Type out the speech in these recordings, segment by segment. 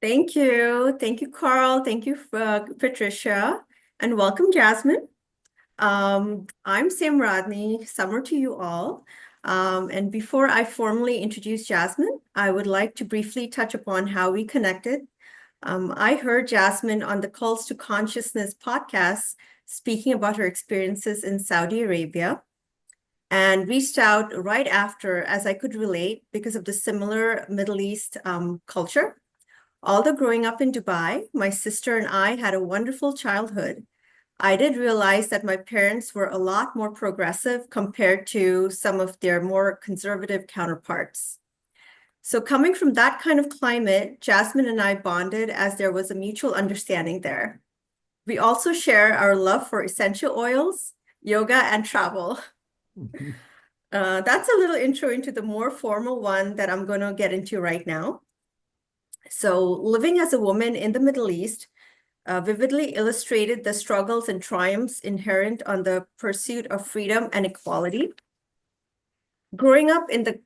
Thank you. Thank you, Carl. Thank you, Patricia. And welcome, Jasmine. I'm Sam Rodney. Summer to you all. And before I formally introduce Jasmine, I would like to briefly touch upon how we connected. I heard Jasmine on the Calls to Consciousness podcast speaking about her experiences in Saudi Arabia and reached out right after as I could relate because of the similar Middle East culture. Although growing up in Dubai, my sister and I had a wonderful childhood. I did realize that my parents were a lot more progressive compared to some of their more conservative counterparts. So, coming from that kind of climate, Jasmine and I bonded as there was a mutual understanding there. We also share our love for essential oils, yoga, and travel. Mhm. That's a little intro into the more formal one that I'm going to get into right now. So, living as a woman in the Middle East vividly illustrated the struggles and triumphs inherent on the pursuit of freedom and equality. Growing up in the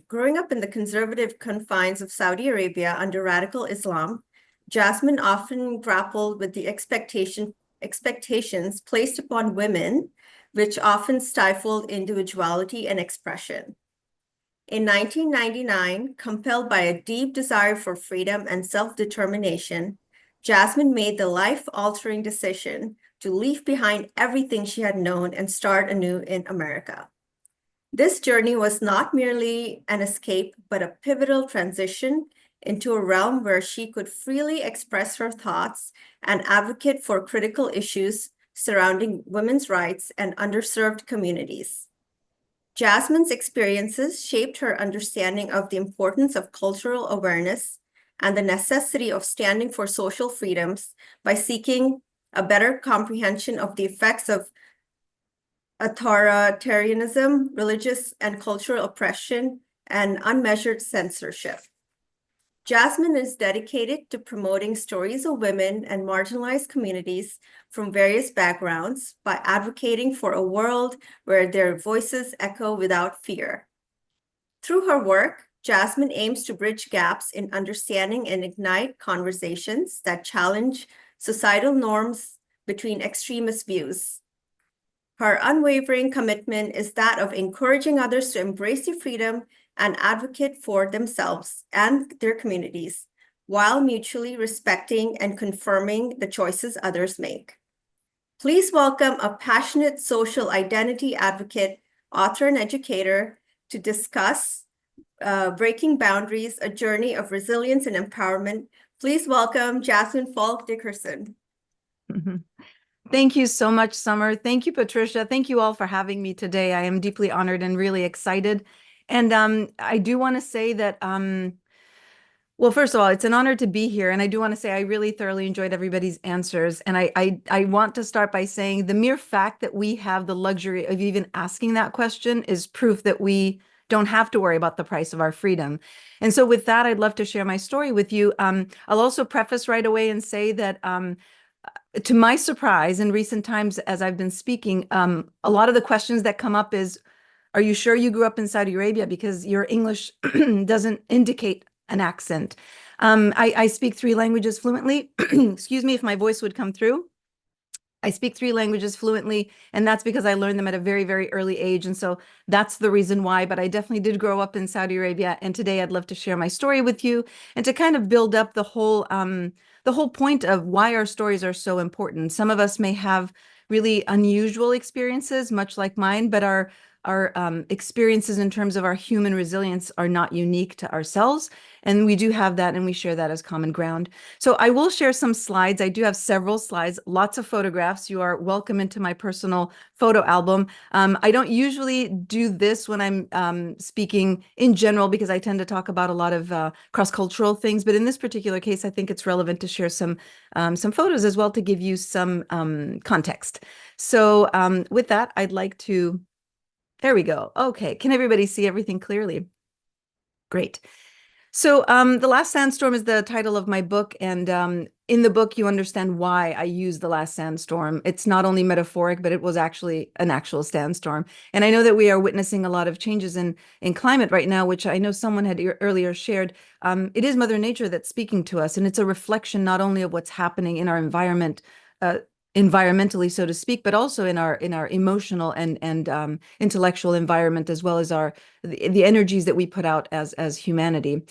growing up in the conservative confines of Saudi Arabia under radical Islam, Jasmine often grappled with the expectations placed upon women, which often stifled individuality and expression. In 1999, compelled by a deep desire for freedom and self-determination, Jasmine made the life-altering decision to leave behind everything she had known and start anew in America. This journey was not merely an escape, but a pivotal transition into a realm where she could freely express her thoughts and advocate for critical issues surrounding women's rights and underserved communities. Jasmine's experiences shaped her understanding of the importance of cultural awareness and the necessity of standing for social freedoms by seeking a better comprehension of the effects of authoritarianism, religious and cultural oppression, and unmeasured censorship. Jasmine is dedicated to promoting stories of women and marginalized communities from various backgrounds by advocating for a world where their voices echo without fear. Through her work, Jasmine aims to bridge gaps in understanding and ignite conversations that challenge societal norms between extremist views. Her unwavering commitment is that of encouraging others to embrace their freedom and advocate for themselves and their communities, while mutually respecting and confirming the choices others make. Please welcome a passionate social identity advocate, author, and educator to discuss Breaking Boundaries, a journey of resilience and empowerment. Please welcome Jasmin Faulk-Dickerson. Mhm. Thank you so much, Summer. Thank you, Patricia. Thank you all for having me today. I am deeply honored and really excited. And I do want to say that, well, first of all, it's an honor to be here. And I do want to say I really thoroughly enjoyed everybody's answers. And I want to start by saying the mere fact that we have the luxury of even asking that question is proof that we don't have to worry about the price of our freedom. And so with that, I'd love to share my story with you. I'll also preface right away and say that to my surprise, in recent times, as I've been speaking, a lot of the questions that come up is, are you sure you grew up in Saudi Arabia? Because your English doesn't indicate an accent. I speak 3 languages fluently. Excuse me if my voice would come through. I speak 3 languages fluently, and that's because I learned them at a very, very early age. And so that's the reason why. But I definitely did grow up in Saudi Arabia. And today I'd love to share my story with you and to kind of build up the whole point of why our stories are so important. Some of us may have really unusual experiences, much like mine, but our experiences in terms of our human resilience are not unique to ourselves. And we do have that, and we share that as common ground. So I will share some slides. I do have several slides, lots of photographs. You are welcome into my personal photo album. I don't usually do this when I'm speaking in general because I tend to talk about a lot of cross-cultural things. But in this particular case, I think it's relevant to share some photos as well to give you some context. So with that, I'd like to, there we go. Okay, can everybody see everything clearly? Great. So, The Last Sandstorm is the title of my book, and in the book, you understand why I use the last sandstorm. It's not only metaphoric, but it was actually an actual sandstorm. And I know that we are witnessing a lot of changes in climate right now, which I know someone had earlier shared. It is Mother Nature that's speaking to us, and it's a reflection not only of what's happening in our environment, uh, environmentally, so to speak, but also in our emotional and intellectual environment, as well as the energies that we put out as humanity.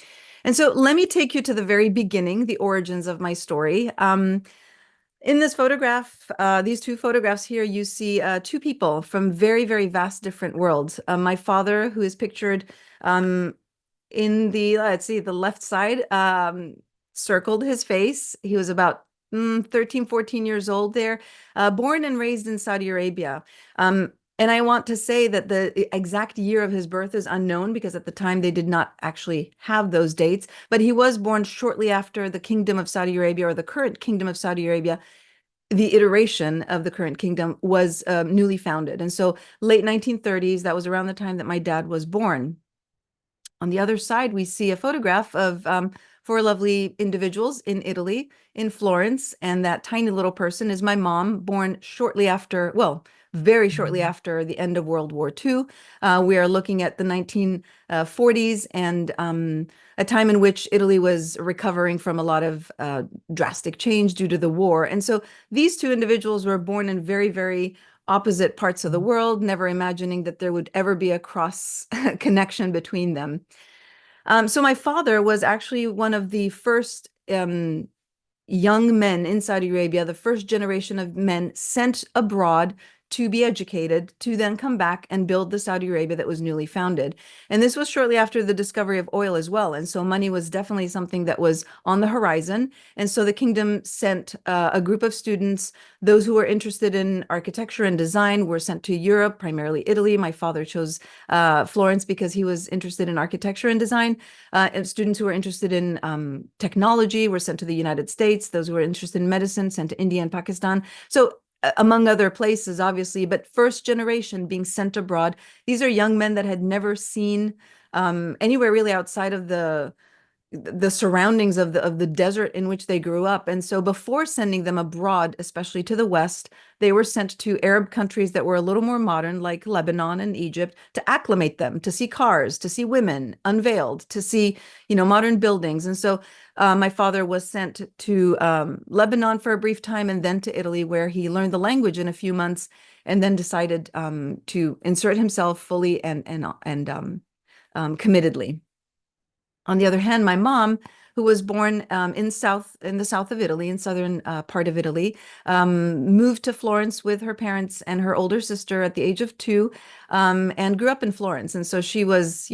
And so let me take you to the very beginning, the origins of my story. In this photograph, these two photographs here, you see two people from very, very vast different worlds. My father, who is pictured in the, let's see, the left side, circled his face. He was about 13, 14 years old there, born and raised in Saudi Arabia. And I want to say that the exact year of his birth is unknown because at the time they did not actually have those dates, but he was born shortly after the Kingdom of Saudi Arabia, or the current Kingdom of Saudi Arabia, the iteration of the current kingdom, was newly founded. And so late 1930s, that was around the time that my dad was born. On the other side, we see a photograph of four lovely individuals in Italy, in Florence, and that tiny little person is my mom, born shortly after, well, very shortly after the end of World War II. We are looking at the 1940s and a time in which Italy was recovering from a lot of drastic change due to the war. And so these two individuals were born in very, very opposite parts of the world, never imagining that there would ever be a cross connection between them. So my father was actually one of the first young men in Saudi Arabia, the first generation of men sent abroad to be educated, to then come back and build the Saudi Arabia that was newly founded. And this was shortly after the discovery of oil as well. And so money was definitely something that was on the horizon. And so the kingdom sent a group of students. Those who were interested in architecture and design were sent to Europe, primarily Italy. My father chose Florence because he was interested in architecture and design. And students who were interested in technology were sent to the United States. Those who were interested in medicine sent to India and Pakistan. So among other places, obviously, but first generation being sent abroad. These are young men that had never seen anywhere really outside of the surroundings of the desert in which they grew up. And so before sending them abroad, especially to the West, they were sent to Arab countries that were a little more modern, like Lebanon and Egypt, to acclimate them, to see cars, to see women unveiled, to see, modern buildings. And so my father was sent to Lebanon for a brief time and then to Italy, where he learned the language in a few months and then decided to insert himself fully and committedly. On the other hand, my mom, who was born in the south of Italy, in southern part of Italy, moved to Florence with her parents and her older sister at the age of 2, and grew up in Florence. And so she was,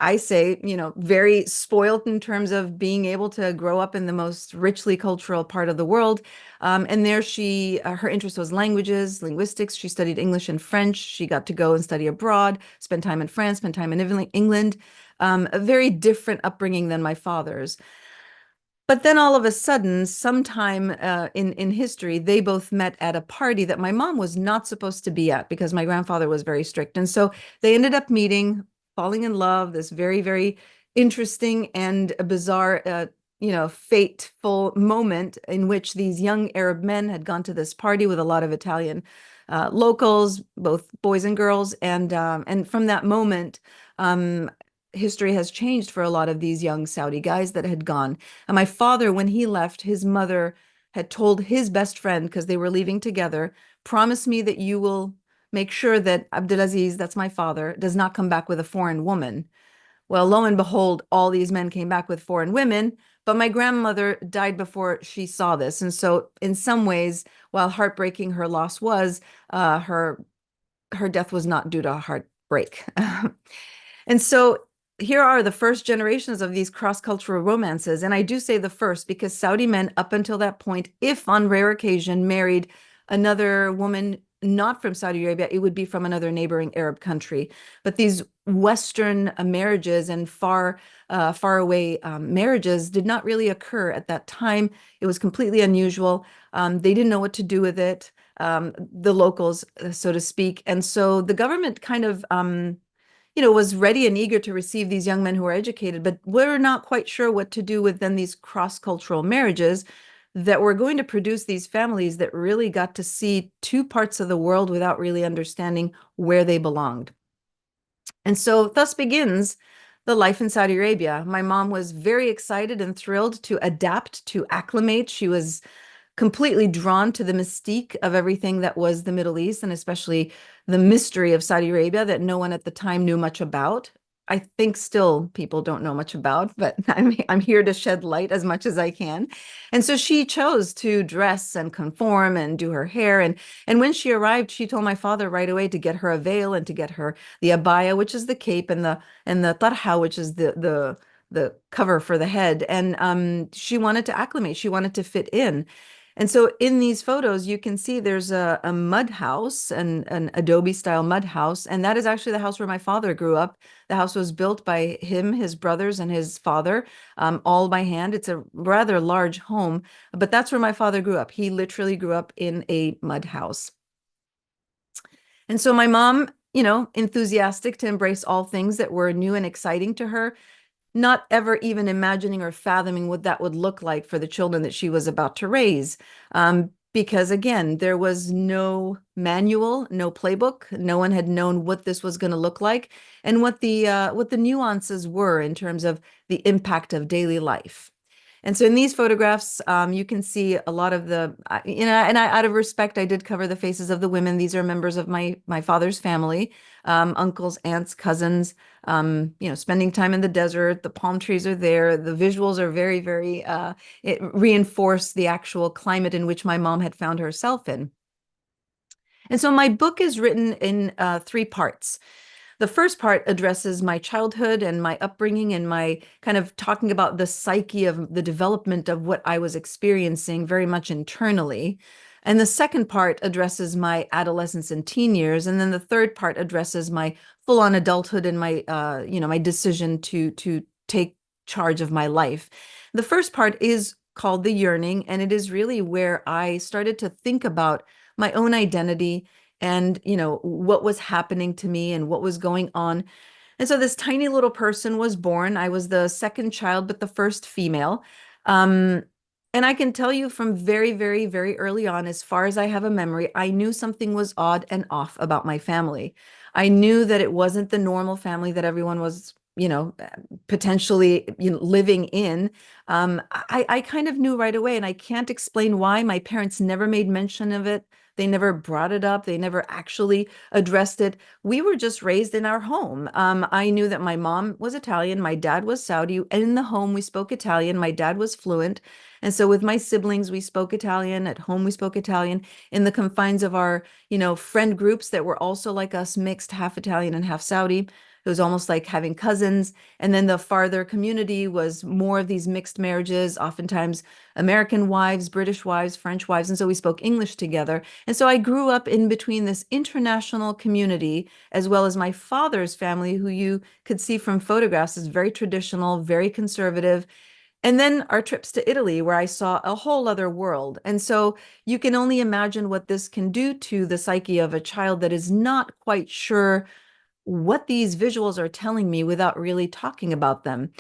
I say, very spoiled in terms of being able to grow up in the most richly cultural part of the world. And there her interest was languages, linguistics. She studied English and French. She got to go and study abroad, spend time in France, spend time in England. A very different upbringing than my father's. But then all of a sudden, sometime in history, they both met at a party that my mom was not supposed to be at because my grandfather was very strict. And so they ended up meeting, falling in love, this very, very interesting and bizarre, fateful moment in which these young Arab men had gone to this party with a lot of Italian locals, both boys and girls. And from that moment, history has changed for a lot of these young Saudi guys that had gone. And my father, when he left, his mother had told his best friend, because they were leaving together, promise me that you will make sure that Abdulaziz, that's my father, does not come back with a foreign woman. Well, lo and behold, all these men came back with foreign women, but my grandmother died before she saw this. And so in some ways, while heartbreaking her loss was, her death was not due to heartbreak. And so here are the first generations of these cross-cultural romances. And I do say the first because Saudi men, up until that point, if on rare occasion married another woman not from Saudi Arabia, it would be from another neighboring Arab country. But these Western marriages and far away marriages did not really occur at that time. It was completely unusual. They didn't know what to do with it, the locals, so to speak. And so the government kind of was ready and eager to receive these young men who were educated, but we're not quite sure what to do with then these cross-cultural marriages that were going to produce these families that really got to see two parts of the world without really understanding where they belonged. And so thus begins the life in Saudi Arabia. My mom was very excited and thrilled to adapt, to acclimate. She was completely drawn to the mystique of everything that was the Middle East, and especially the mystery of Saudi Arabia that no one at the time knew much about. I think still people don't know much about, but I'm here to shed light as much as I can. And so she chose to dress and conform and do her hair. And when she arrived, she told my father right away to get her a veil and to get her the abaya, which is the cape, and the tarha, which is the cover for the head. And she wanted to acclimate. She wanted to fit in. And so in these photos, you can see there's a mud house, an adobe style mud house. And that is actually the house where my father grew up. The house was built by him, his brothers, and his father, all by hand. It's a rather large home, but that's where my father grew up. He literally grew up in a mud house. And so my mom, enthusiastic to embrace all things that were new and exciting to her, not ever even imagining or fathoming what that would look like for the children that she was about to raise. Because again, there was no manual, no playbook. No one had known what this was going to look like and what the nuances were in terms of the impact of daily life. And so in these photographs, you can see a lot of out of respect, I did cover the faces of the women. These are members of my father's family, uncles, aunts, cousins, spending time in the desert. The palm trees are there. The visuals are very, very, it reinforced the actual climate in which my mom had found herself in. And so my book is written in 3 parts. The first part addresses my childhood and my upbringing and my kind of talking about the psyche of the development of what I was experiencing very much internally. And the second part addresses my adolescence and teen years. And then the third part addresses my full-on adulthood and my, my decision to take charge of my life. The first part is called The Yearning, and it is really where I started to think about my own identity and what was happening to me and what was going on. And so this tiny little person was born. I was the second child, but the first female. And I can tell you from very, very, very early on, as far as I have a memory, I knew something was odd and off about my family. I knew that it wasn't the normal family that everyone was, potentially living in. I kind of knew right away, and I can't explain why. My parents never made mention of it. They never brought it up. They never actually addressed it. We were just raised in our home. I knew that my mom was Italian, my dad was Saudi, and in the home we spoke Italian. My dad was fluent. And so with my siblings, we spoke Italian. At home, we spoke Italian. In the confines of our, friend groups that were also like us, mixed, half Italian and half Saudi. It was almost like having cousins. And then the farther community was more of these mixed marriages, oftentimes American wives, British wives, French wives. And so we spoke English together. And so I grew up in between this international community, as well as my father's family, who you could see from photographs is very traditional, very conservative. And then our trips to Italy, where I saw a whole other world. And so you can only imagine what this can do to the psyche of a child that is not quite sure what these visuals are telling me without really talking about them.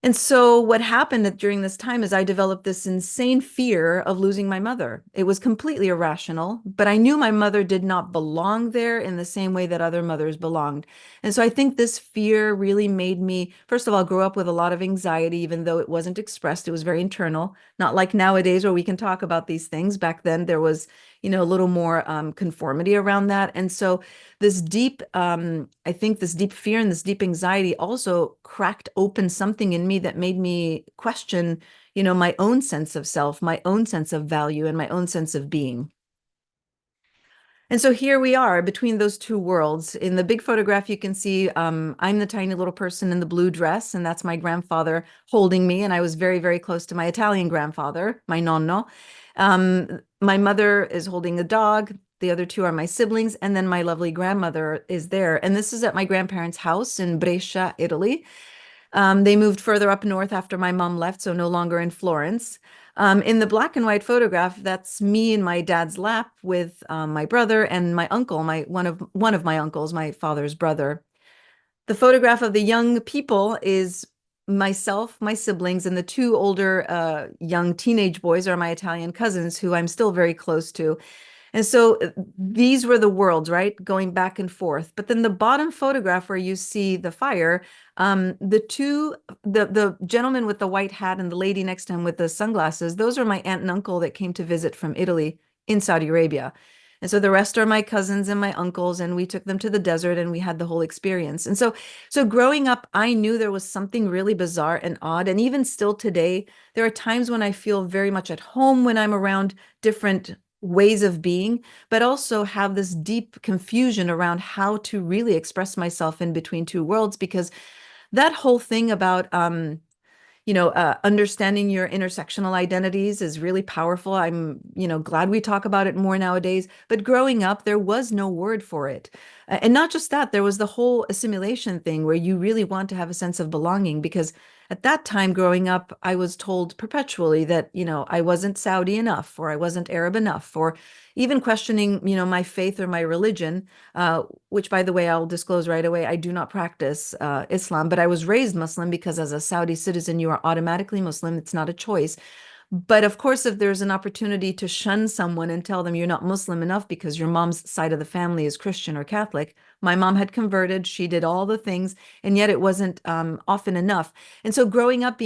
And so what happened during this time is I developed this insane fear of losing my mother. It was completely irrational, but I knew my mother did not belong there in the same way that other mothers belonged. And so I think this fear really made me, first of all, grow up with a lot of anxiety, even though it wasn't expressed. It was very internal, not like nowadays where we can talk about these things. Back then, there was, a little more conformity around that. And so this deep, I think this deep fear and this deep anxiety also cracked open something in me that made me question, my own sense of self, my own sense of value, and my own sense of being. And so here we are between those two worlds. In the big photograph, you can see I'm the tiny little person in the blue dress, and that's my grandfather holding me. And I was very, very close to my Italian grandfather, my nonno. My mother is holding a dog. The other two are my siblings, and then my lovely grandmother is there. And this is at my grandparents' house in Brescia, Italy. They moved further up north after my mom left, so no longer in Florence. In the black and white photograph, that's me in my dad's lap with my brother and my uncle, one of my uncles, my father's brother. The photograph of the young people is myself, my siblings, and the two older young teenage boys are my Italian cousins who I'm still very close to. And so these were the worlds, right? Going back and forth. But then the bottom photograph where you see the fire, the gentleman with the white hat and the lady next to him with the sunglasses, those are my aunt and uncle that came to visit from Italy in Saudi Arabia. And so the rest are my cousins and my uncles, and we took them to the desert and we had the whole experience. And so growing up, I knew there was something really bizarre and odd. And even still today, there are times when I feel very much at home when I'm around different ways of being, but also have this deep confusion around how to really express myself in between two worlds, because that whole thing about understanding your intersectional identities is really powerful. I'm, glad we talk about it more nowadays. But growing up, there was no word for it. And not just that, there was the whole assimilation thing where you really want to have a sense of belonging, because at that time growing up, I was told perpetually that, I wasn't Saudi enough, or I wasn't Arab enough, or even questioning, my faith or my religion, which, by the way, I'll disclose right away, I do not practice Islam, but I was raised Muslim because as a Saudi citizen, you are automatically Muslim. It's not a choice. But of course, if there's an opportunity to shun someone and tell them you're not Muslim enough because your mom's side of the family is Christian or Catholic, my mom had converted, she did all the things, and yet it wasn't often enough. And so growing up,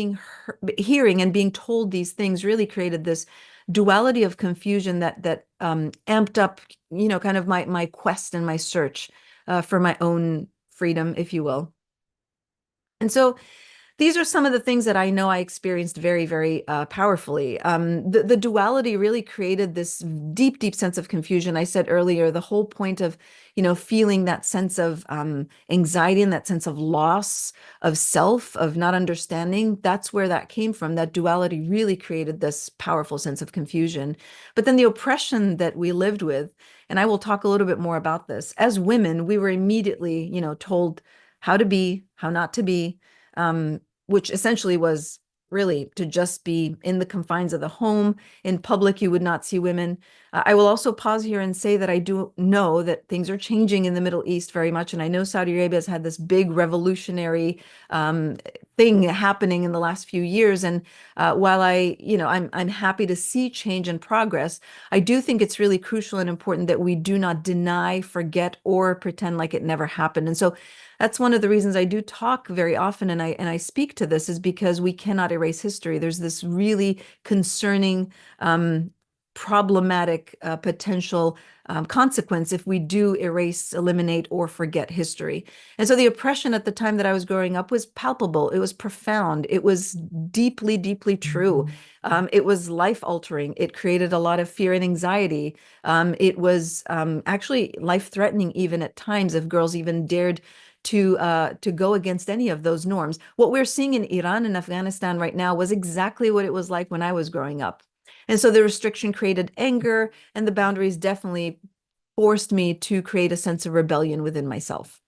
hearing and being told these things really created this duality of confusion that amped up, kind of my quest and my search for my own freedom, if you will. And so these are some of the things that I know I experienced very, very powerfully. The duality really created this deep, deep sense of confusion. I said earlier, the whole point of, feeling that sense of anxiety and that sense of loss of self, of not understanding, that's where that came from. That duality really created this powerful sense of confusion. But then the oppression that we lived with, and I will talk a little bit more about this, as women, we were immediately, told how to be, how not to be, which essentially was really to just be in the confines of the home. In public, you would not see women. I will also pause here and say that I do know that things are changing in the Middle East very much. And I know Saudi Arabia has had this big revolutionary thing happening in the last few years. And while I'm happy to see change and progress, I do think it's really crucial and important that we do not deny, forget, or pretend like it never happened. And so that's one of the reasons I do talk very often and I speak to this, is because we cannot erase history. There's this really concerning, problematic potential consequence if we do erase, eliminate, or forget history. And so the oppression at the time that I was growing up was palpable. It was profound. It was deeply, deeply true. It was life-altering. It created a lot of fear and anxiety. It was actually life-threatening even at times if girls even dared to go against any of those norms. What we're seeing in Iran and Afghanistan right now was exactly what it was like when I was growing up. And so the restriction created anger, and the boundaries definitely forced me to create a sense of rebellion within myself.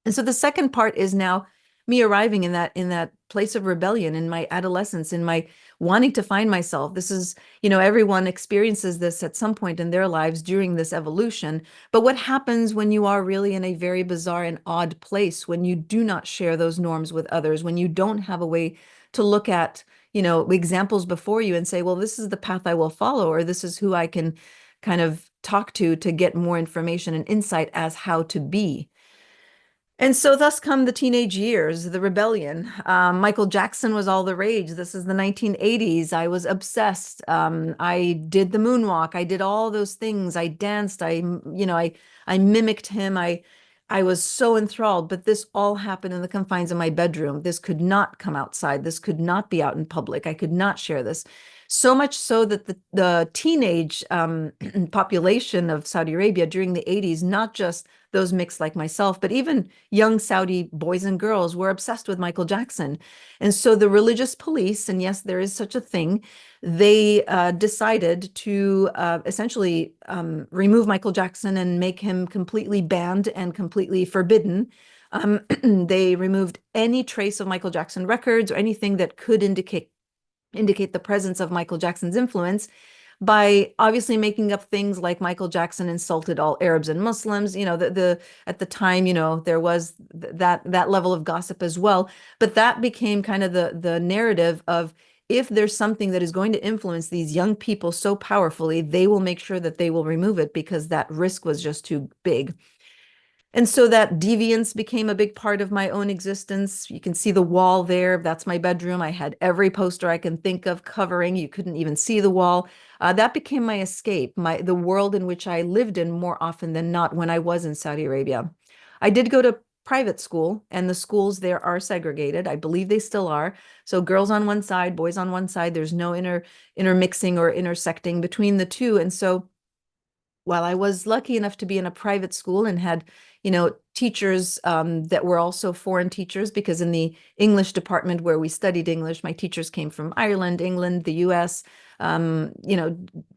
And so the second part is now me arriving in that place of rebellion in my adolescence, in my wanting to find myself. This is, everyone experiences this at some point in their lives during this evolution. But what happens when you are really in a very bizarre and odd place, when you do not share those norms with others, when you don't have a way to look at, examples before you and say, well, this is the path I will follow, or this is who I can kind of talk to get more information and insight as how to be. And so thus come the teenage years, the rebellion. Michael Jackson was all the rage. This is the 1980s. I was obsessed. I did the moonwalk. I did all those things. I danced. I mimicked him. I was so enthralled, but this all happened in the confines of my bedroom. This could not come outside. This could not be out in public. I could not share this. So much so that the teenage population of Saudi Arabia during the 80s, not just those mixed like myself, but even young Saudi boys and girls were obsessed with Michael Jackson. And so the religious police, and yes, there is such a thing, they decided to essentially remove Michael Jackson and make him completely banned and completely forbidden. They removed any trace of Michael Jackson records or anything that could indicate the presence of Michael Jackson's influence. by obviously making up things like Michael Jackson insulted all Arabs and Muslims. The at the time, there was that level of gossip as well. But that became kind of the narrative of, if there's something that is going to influence these young people so powerfully, they will make sure that they will remove it because that risk was just too big. And so that deviance became a big part of my own existence. You can see the wall there. That's my bedroom. I had every poster I can think of covering. You couldn't even see the wall. That became my escape, the world in which I lived in more often than not when I was in Saudi Arabia. I did go to private school, and the schools there are segregated. I believe they still are. So girls on one side, boys on one side. There's no intermixing or intersecting between the two. And so while I was lucky enough to be in a private school and had, teachers that were also foreign teachers, because in the English department where we studied English, my teachers came from Ireland, England, the US,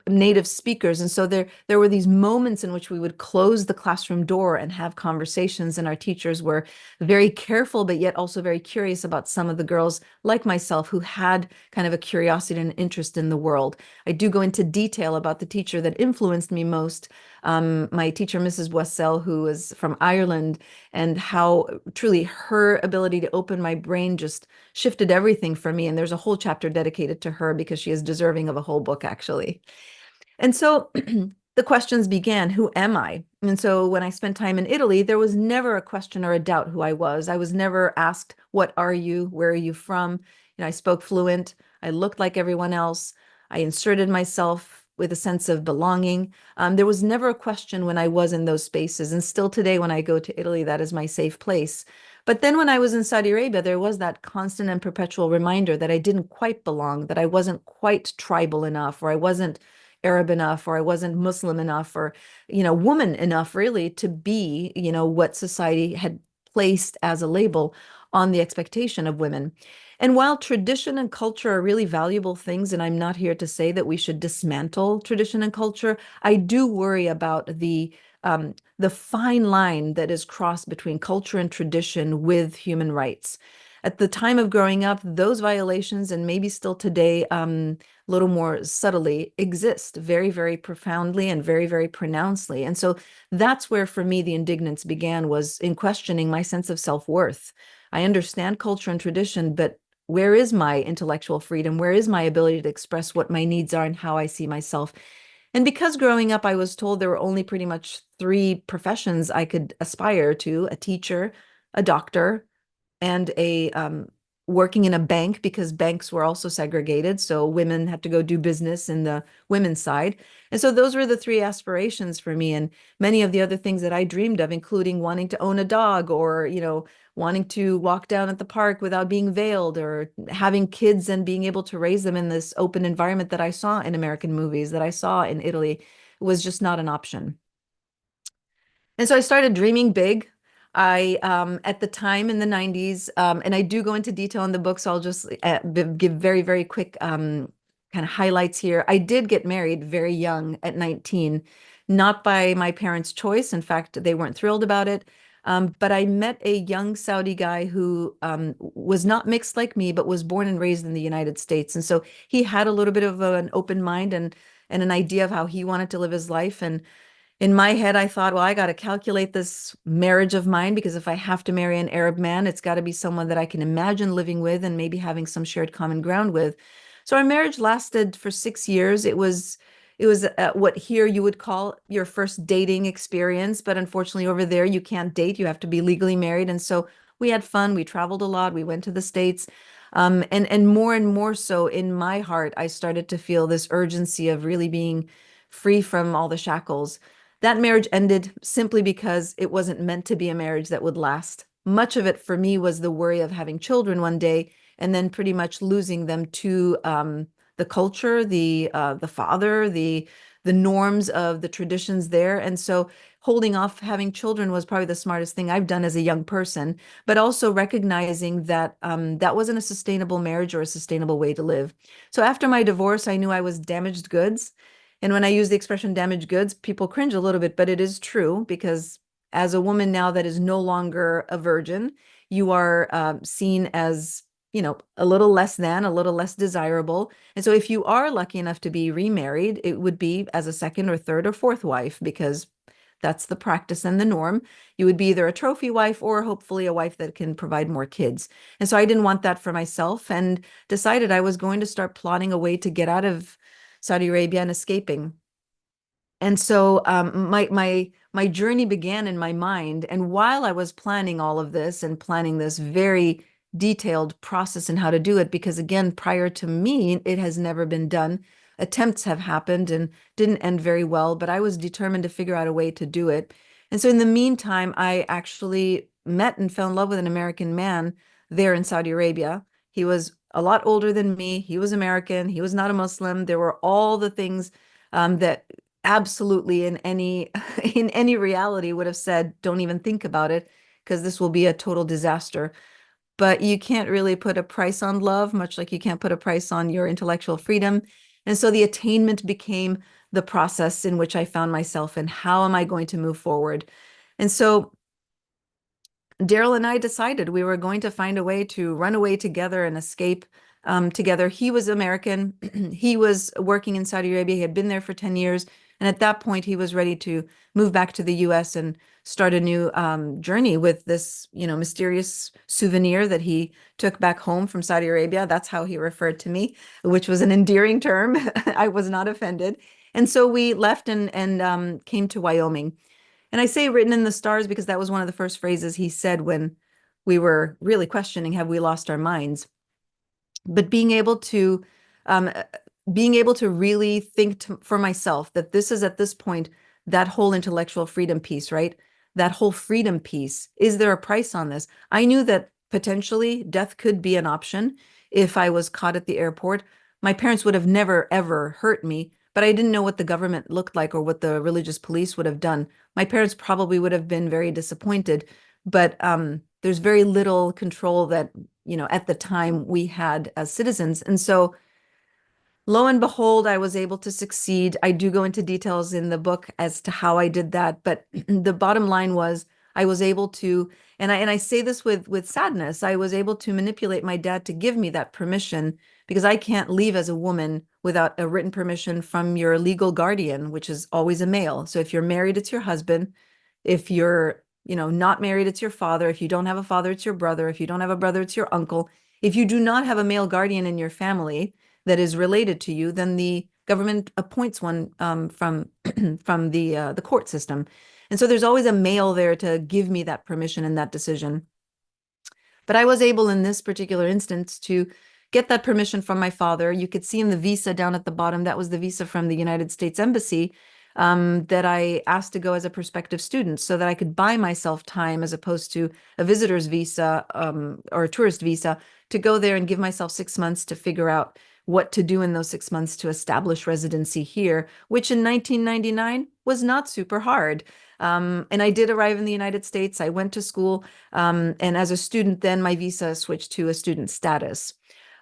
native speakers. And so there were these moments in which we would close the classroom door and have conversations, and our teachers were very careful, but yet also very curious about some of the girls like myself who had kind of a curiosity and interest in the world. I do go into detail about the teacher that influenced me most, my teacher, Mrs. Boissel, who was from Ireland, and how truly her ability to open my brain just shifted everything for me. And there's a whole chapter dedicated to her because she is deserving of a whole book, actually. And so the questions began, who am I? And so when I spent time in Italy, there was never a question or a doubt who I was. I was never asked, what are you? Where are you from? I spoke fluent. I looked like everyone else. I inserted myself with a sense of belonging. There was never a question when I was in those spaces. And still today, when I go to Italy, that is my safe place. But then when I was in Saudi Arabia, there was that constant and perpetual reminder that I didn't quite belong, that I wasn't quite tribal enough, or I wasn't Arab enough, or I wasn't Muslim enough, or, woman enough really to be, what society had placed as a label on the expectation of women. And while tradition and culture are really valuable things, and I'm not here to say that we should dismantle tradition and culture, I do worry about the fine line that is crossed between culture and tradition with human rights. At the time of growing up, those violations, and maybe still today, a little more subtly, exist very, very profoundly and very, very pronouncedly. And so that's where, for me, the indignance began, was in questioning my sense of self-worth. I understand culture and tradition, but where is my intellectual freedom? Where is my ability to express what my needs are and how I see myself? And because growing up, I was told there were only pretty much three professions I could aspire to: a teacher, a doctor, and a working in a bank, because banks were also segregated. So women had to go do business in the women's side. And so those were the three aspirations for me. And many of the other things that I dreamed of, including wanting to own a dog, or, wanting to walk down at the park without being veiled, or having kids and being able to raise them in this open environment that I saw in American movies, that I saw in Italy, was just not an option. And so I started dreaming big. At the time in the 90s, and I do go into detail in the book, so I'll just give very, very quick kind of highlights here. I did get married very young at 19, not by my parents' choice. In fact, they weren't thrilled about it. But I met a young Saudi guy who was not mixed like me, but was born and raised in the United States. And so he had a little bit of an open mind and an idea of how he wanted to live his life. And in my head, I thought, well, I got to calculate this marriage of mine, because if I have to marry an Arab man, it's got to be someone that I can imagine living with and maybe having some shared common ground with. So our marriage lasted for 6 years. It was what here you would call your first dating experience, but unfortunately over there you can't date. You have to be legally married. And so we had fun. We traveled a lot. We went to the States. And more so in my heart, I started to feel this urgency of really being free from all the shackles. That marriage ended simply because it wasn't meant to be a marriage that would last. Much of it for me was the worry of having children one day and then pretty much losing them to the culture, the father, the norms of the traditions there. And so holding off having children was probably the smartest thing I've done as a young person, but also recognizing that that wasn't a sustainable marriage or a sustainable way to live. So after my divorce, I knew I was damaged goods. And when I use the expression damaged goods, people cringe a little bit, but it is true, because as a woman now that is no longer a virgin, you are seen as a little less than, a little less desirable. And so if you are lucky enough to be remarried, it would be as a second or third or fourth wife, because that's the practice and the norm. You would be either a trophy wife or hopefully a wife that can provide more kids. And so I didn't want that for myself, and decided I was going to start plotting a way to get out of Saudi Arabia and escaping. And so my journey began in my mind. And while I was planning all of this and planning this very detailed process and how to do it, because again, prior to me, it has never been done. Attempts have happened and didn't end very well, but I was determined to figure out a way to do it. And so in the meantime, I actually met and fell in love with an American man there in Saudi Arabia. He was a lot older than me. He was American. He was not a Muslim. There were all the things that absolutely in any in any reality would have said, don't even think about it, because this will be a total disaster. But you can't really put a price on love, much like you can't put a price on your intellectual freedom. And so the attainment became the process in which I found myself, and how am I going to move forward? And so Daryl and I decided we were going to find a way to run away together and escape together. He was American. He was working in Saudi Arabia. He had been there for 10 years. And at that point, he was ready to move back to the US and start a new journey with this, mysterious souvenir that he took back home from Saudi Arabia. That's how he referred to me, which was an endearing term. I was not offended. And so we left and came to Wyoming. And I say written in the stars because that was one of the first phrases he said when we were really questioning, have we lost our minds? But um, being able to really think for myself that this is at this point, that whole intellectual freedom piece, right? That whole freedom piece. Is there a price on this? I knew that potentially death could be an option if I was caught at the airport. My parents would have never, ever hurt me, but I didn't know what the government looked like or what the religious police would have done. My parents probably would have been very disappointed, but there's very little control that, at the time we had as citizens. And so lo and behold, I was able to succeed. I do go into details in the book as to how I did that, but the bottom line was I was able to, and I say this with sadness, I was able to manipulate my dad to give me that permission, because I can't leave as a woman without a written permission from your legal guardian, which is always a male. So if you're married, it's your husband. If you're, not married, it's your father. If you don't have a father, it's your brother. If you don't have a brother, it's your uncle. If you do not have a male guardian in your family that is related to you, then the government appoints one from from the court system. And so there's always a male there to give me that permission and that decision. But I was able in this particular instance to get that permission from my father. You could see in the visa down at the bottom, that was the visa from the United States Embassy that I asked to go as a prospective student so that I could buy myself time as opposed to a visitor's visa or a tourist visa to go there and give myself 6 months to figure out what to do in those 6 months to establish residency here, which in 1999 was not super hard. And I did arrive in the United States. I went to school. And as a student, then my visa switched to a student status.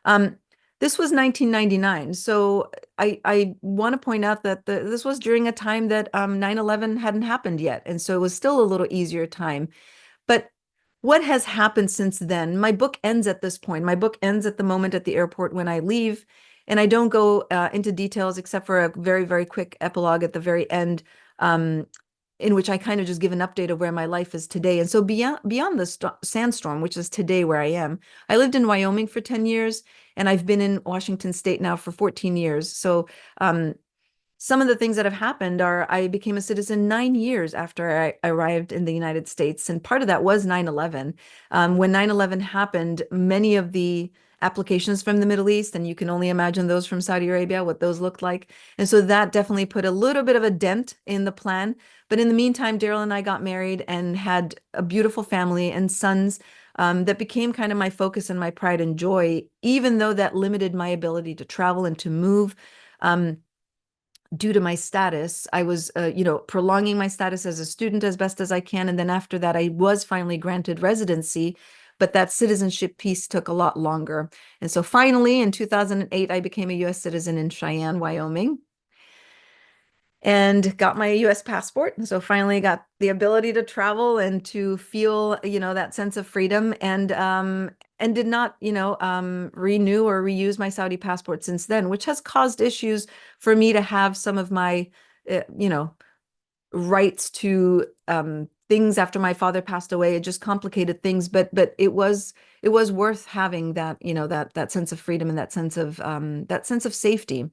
Um, this was 1999. So I want to point out that this was during a time that 9/11 hadn't happened yet. And so it was still a little easier time. But what has happened since then? My book ends at this point. My book ends at the moment at the airport when I leave. And I don't go into details except for a very, very quick epilogue at the very end, in which I kind of just give an update of where my life is today. And so beyond the Sandstorm, which is today where I am, I lived in Wyoming for 10 years, and I've been in Washington State now for 14 years. So some of the things that have happened are I became a citizen 9 years after I arrived in the United States. And part of that was 9/11. When 9/11 happened, many of the applications from the Middle East, and you can only imagine those from Saudi Arabia, what those looked like. And so that definitely put a little bit of a dent in the plan. But in the meantime, Daryl and I got married and had a beautiful family and sons that became kind of my focus and my pride and joy, even though that limited my ability to travel and to move. Due to my status, I was, prolonging my status as a student as best as I can. And then after that, I was finally granted residency, but that citizenship piece took a lot longer. And so finally, in 2008, I became a US citizen in Cheyenne, Wyoming, and got my US passport. And so finally got the ability to travel and to feel, that sense of freedom. And and did not, renew or reuse my Saudi passport since then, which has caused issues for me to have some of my, rights to things after my father passed away. It just complicated things, but it was worth having that, that sense of freedom and that sense of safety.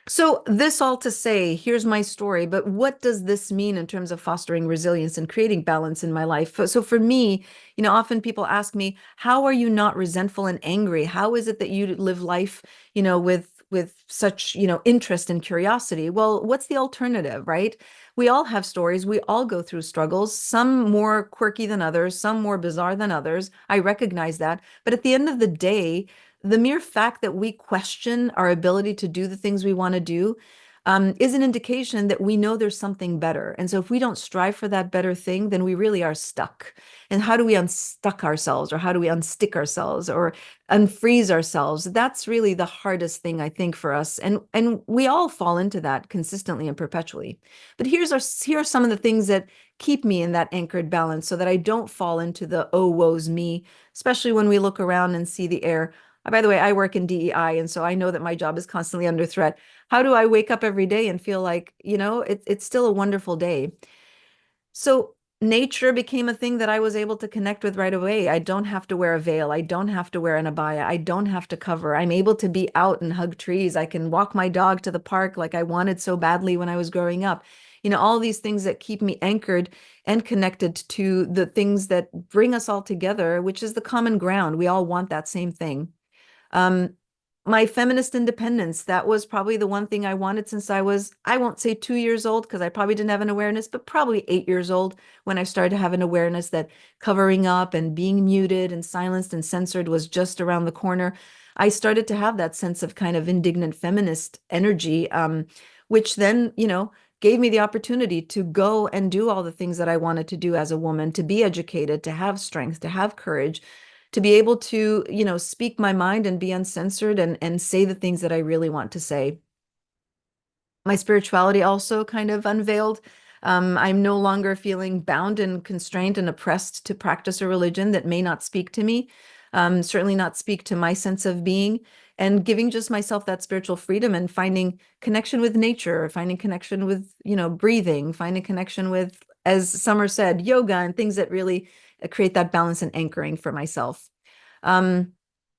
So this all to say, here's my story, but what does this mean in terms of fostering resilience and creating balance in my life? So for me, often people ask me, how are you not resentful and angry? How is it that you live life, with such, interest and curiosity? Well, what's the alternative, right? We all have stories. We all go through struggles, some more quirky than others, some more bizarre than others. I recognize that. But at the end of the day, the mere fact that we question our ability to do the things we want to do is an indication that we know there's something better. And so if we don't strive for that better thing, then we really are stuck. And how do we unstuck ourselves, or how do we unstick ourselves, or unfreeze ourselves? That's really the hardest thing, I think, for us. And we all fall into that consistently and perpetually. But here are some of the things that keep me in that anchored balance so that I don't fall into the oh woe's me, especially when we look around and see the air. By the way, I work in DEI, and so I know that my job is constantly under threat. How do I wake up every day and feel like, it's still a wonderful day? So nature became a thing that I was able to connect with right away. I don't have to wear a veil. I don't have to wear an abaya. I don't have to cover. I'm able to be out and hug trees. I can walk my dog to the park like I wanted so badly when I was growing up. All these things that keep me anchored and connected to the things that bring us all together, which is the common ground. We all want that same thing. Um, my feminist independence, that was probably the one thing I wanted since I was, I won't say 2 years old because I probably didn't have an awareness, but probably 8 years old when I started to have an awareness that covering up and being muted and silenced and censored was just around the corner. I started to have that sense of kind of indignant feminist energy, which then, gave me the opportunity to go and do all the things that I wanted to do as a woman, to be educated, to have strength, to have courage, to be able to, speak my mind and be uncensored and say the things that I really want to say. My spirituality also kind of unveiled. I'm no longer feeling bound and constrained and oppressed to practice a religion that may not speak to me, certainly not speak to my sense of being, and giving just myself that spiritual freedom and finding connection with nature, finding connection with, breathing, finding connection with, as Summer said, yoga and things that really create that balance and anchoring for myself. Um,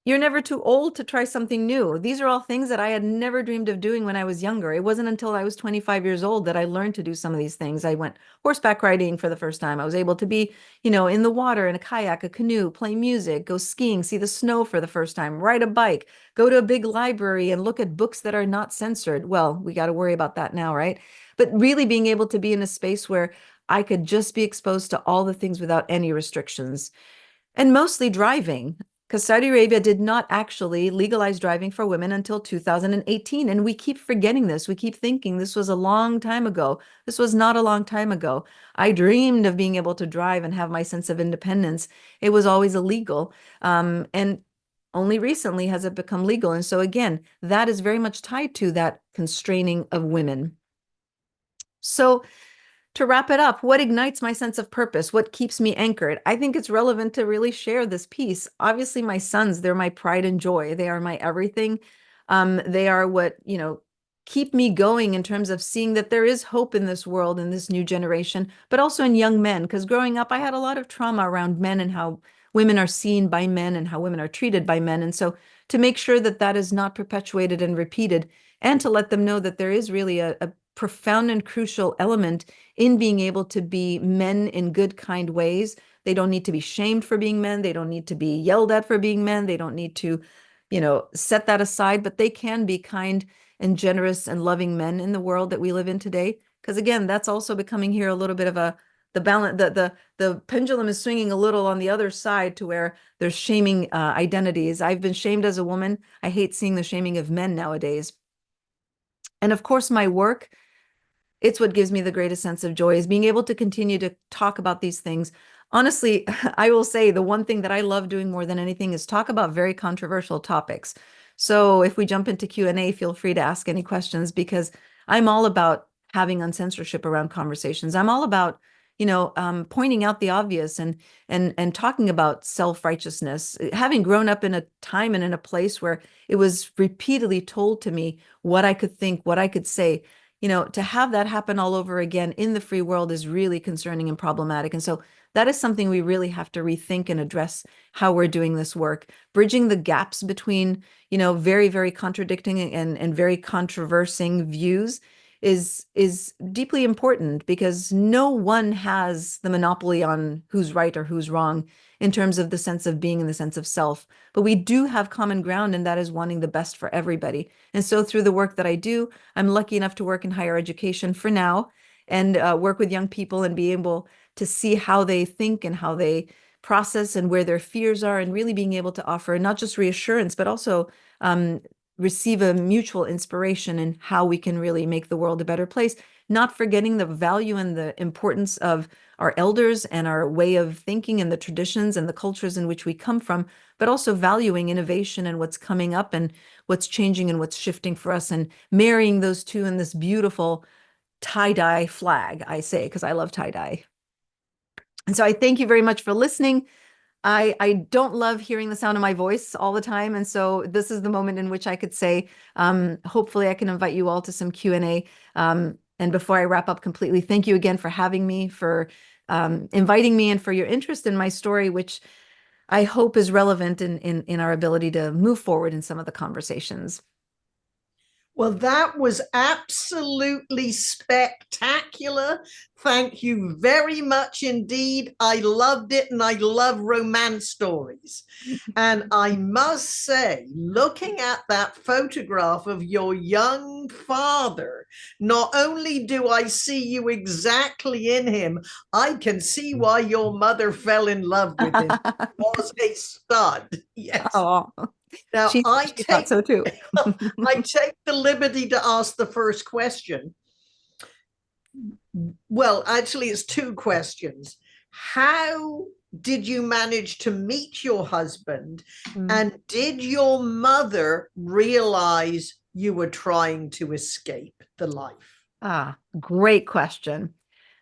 you're never too old to try something new. These are all things that I had never dreamed of doing when I was younger. It wasn't until I was 25 years old that I learned to do some of these things. I went horseback riding for the first time. I was able to be, in the water in a kayak, a canoe, play music, go skiing, see the snow for the first time, ride a bike, go to a big library and look at books that are not censored. Well, we got to worry about that now, right? But really being able to be in a space where I could just be exposed to all the things without any restrictions. And mostly driving, because Saudi Arabia did not actually legalize driving for women until 2018. And we keep forgetting this. We keep thinking this was a long time ago. This was not a long time ago. I dreamed of being able to drive and have my sense of independence. It was always illegal. And only recently has it become legal. And so again, that is very much tied to that constraining of women. So to wrap it up, what ignites my sense of purpose? What keeps me anchored? I think it's relevant to really share this piece. Obviously, my sons, they're my pride and joy. They are my everything. They are what, keep me going in terms of seeing that there is hope in this world, in this new generation, but also in young men. Because growing up, I had a lot of trauma around men and how women are seen by men and how women are treated by men. And so to make sure that that is not perpetuated and repeated, and to let them know that there is really a profound and crucial element in being able to be men in good, kind ways. They don't need to be shamed for being men. They don't need to be yelled at for being men. They don't need to, set that aside, but they can be kind and generous and loving men in the world that we live in today. Because again, that's also becoming here a little bit of the balance, the pendulum is swinging a little on the other side to where there's shaming identities. I've been shamed as a woman. I hate seeing the shaming of men nowadays. And of course, my work, it's what gives me the greatest sense of joy, is being able to continue to talk about these things. Honestly, I will say the one thing that I love doing more than anything is talk about very controversial topics. So if we jump into Q&A, feel free to ask any questions, because I'm all about having uncensorship around conversations. I'm all about, pointing out the obvious and talking about self-righteousness, having grown up in a time and in a place where it was repeatedly told to me what I could think, what I could say, to have that happen all over again in the free world is really concerning and problematic. And so that is something we really have to rethink and address how we're doing this work, bridging the gaps between, very, very contradicting and very controversing views is deeply important, because no one has the monopoly on who's right or who's wrong in terms of the sense of being and the sense of self. But we do have common ground, and that is wanting the best for everybody. And so through the work that I do, I'm lucky enough to work in higher education for now, and work with young people and be able to see how they think and how they process and where their fears are, and really being able to offer not just reassurance, but also receive a mutual inspiration in how we can really make the world a better place, not forgetting the value and the importance of our elders and our way of thinking and the traditions and the cultures in which we come from, but also valuing innovation and what's coming up and what's changing and what's shifting for us, and marrying those two in this beautiful tie-dye flag, I say, because I love tie-dye. And so I thank you very much for listening. I don't love hearing the sound of my voice all the time. And so this is the moment in which I could say, hopefully I can invite you all to some Q&A. And before I wrap up completely, thank you again for having me, for inviting me, and for your interest in my story, which I hope is relevant in our ability to move forward in some of the conversations. Well, that was absolutely spectacular. Thank you very much indeed. I loved it, and I love romance stories. And I must say, looking at that photograph of your young father, not only do I see you exactly in him, I can see why your mother fell in love with him. He was a stud. Yes. Oh, Now, she thought so too. I take the liberty to ask the first question. Well, actually, it's two questions. How did you manage to meet your husband? And did your mother realize you were trying to escape the life? Great question.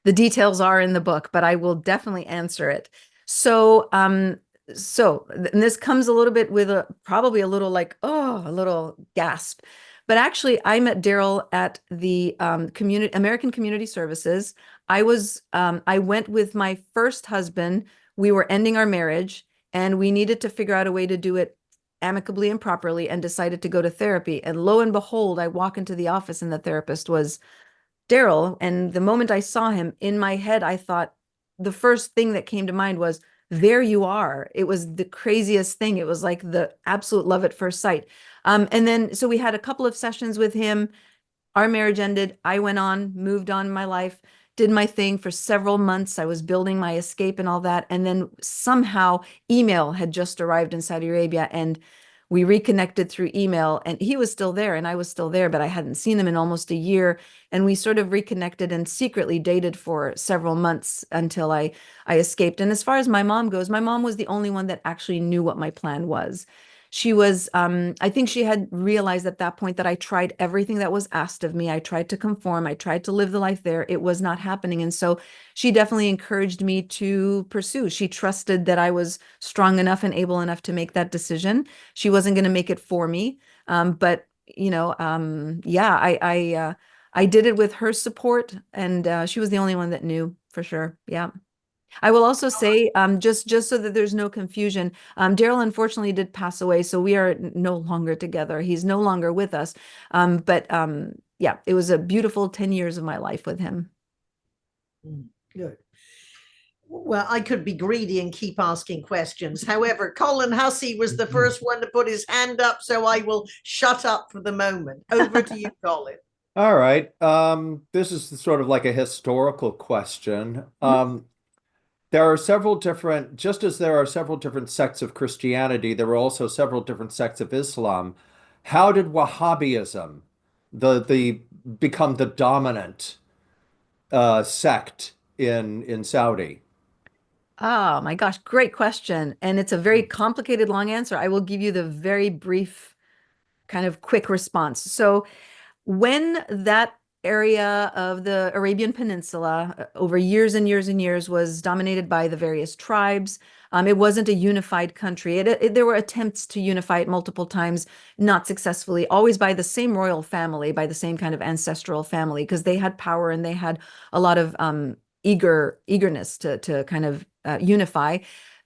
The details are in the book, but I will definitely answer it. So, and this comes a little bit with probably a little like, a little gasp. But actually, I met Daryl at the American Community Services. I went with my first husband. We were ending our marriage, and we needed to figure out a way to do it amicably and properly, and decided to go to therapy. And lo and behold, I walk into the office, and the therapist was Daryl. And the moment I saw him, in my head, I thought, the first thing that came to mind was, there you are. It was the craziest thing. It was like the absolute love at first sight. And then, so we had a couple of sessions with him. Our marriage ended. I went on, moved on in my life, did my thing for several months. I was building my escape and all that. And then somehow email had just arrived in Saudi Arabia, and we reconnected through email, and he was still there and I was still there, but I hadn't seen him in almost a year. And we sort of reconnected and secretly dated for several months until I escaped. And as far as my mom goes, my mom was the only one that actually knew what my plan was. She was, I think she had realized at that point that I tried everything that was asked of me. I tried to conform. I tried to live the life there. It was not happening. And so she definitely encouraged me to pursue. She trusted that I was strong enough and able enough to make that decision. She wasn't going to make it for me. But, yeah, I did it with her support, and she was the only one that knew for sure. Yeah. I will also say, just so that there's no confusion, Daryl unfortunately did pass away, so we are no longer together. He's no longer with us. But yeah, it was a beautiful 10 years of my life with him. Good. Well, I could be greedy and keep asking questions. However, Colin Hussey was the first one to put his hand up, so I will shut up for the moment. Over to you, Colin. All right. This is sort of like a historical question. There are several different, just as there are several different sects of Christianity, there are also several different sects of Islam. How did Wahhabism, the become the dominant sect in Saudi? Oh my gosh, great question. And it's a very complicated, long answer. I will give you the very brief, kind of quick response. So when that area of the Arabian Peninsula over years and years and years was dominated by the various tribes. It wasn't a unified country. There were attempts to unify it multiple times, not successfully, always by the same royal family, by the same kind of ancestral family, because they had power and they had a lot of eagerness to kind of unify.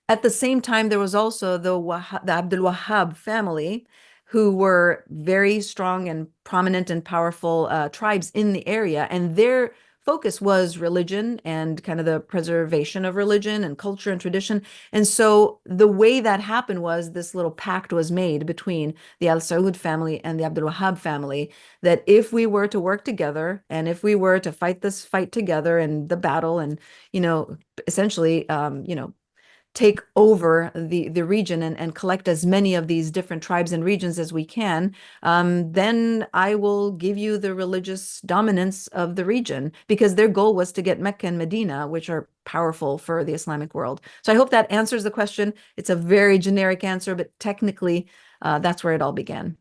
At the same time, there was also the Abdul Wahab family, who were very strong and prominent and powerful tribes in the area. And their focus was religion and kind of the preservation of religion and culture and tradition. And so the way that happened was this little pact was made between the Al Saud family and the Abdul Wahab family, that if we were to work together and if we were to fight this fight together and the battle and, essentially, take over the region and collect as many of these different tribes and regions as we can, then I will give you the religious dominance of the region, because their goal was to get Mecca and Medina, which are powerful for the Islamic world. So I hope that answers the question. It's a very generic answer, but technically, that's where it all began.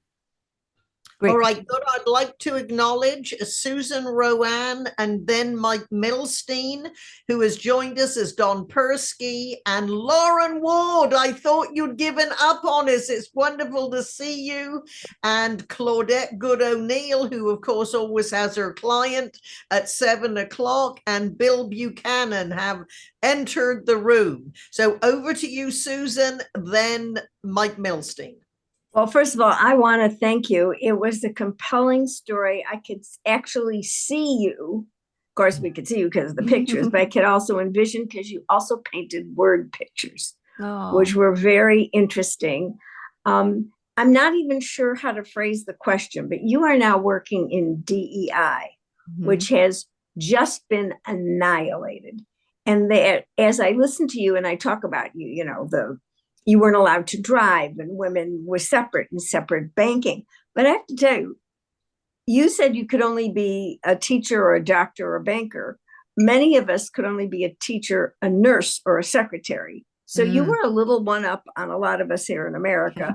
Great. All right, good. I'd like to acknowledge Susan Rowan and then Mike Milstein, who has joined us as Don Persky, and Lauren Ward. I thought you'd given up on us. It's wonderful to see you. And Claudette Good O'Neill, who of course always has her client at 7 o'clock, and Bill Buchanan have entered the room. So over to you, Susan, then Mike Milstein. Well, first of all, I want to thank you. It was a compelling story. I could actually see you. Of course, we could see you because of the pictures, but I could also envision, because you also painted word pictures, which were very interesting. I'm not even sure how to phrase the question, but you are now working in DEI, which has just been annihilated. And that, as I listen to you and I talk about you, you weren't allowed to drive, and women were separate and separate banking. But I have to tell you, you said you could only be a teacher or a doctor or a banker. Many of us could only be a teacher, a nurse, or a secretary. So you were a little one up on a lot of us here in America.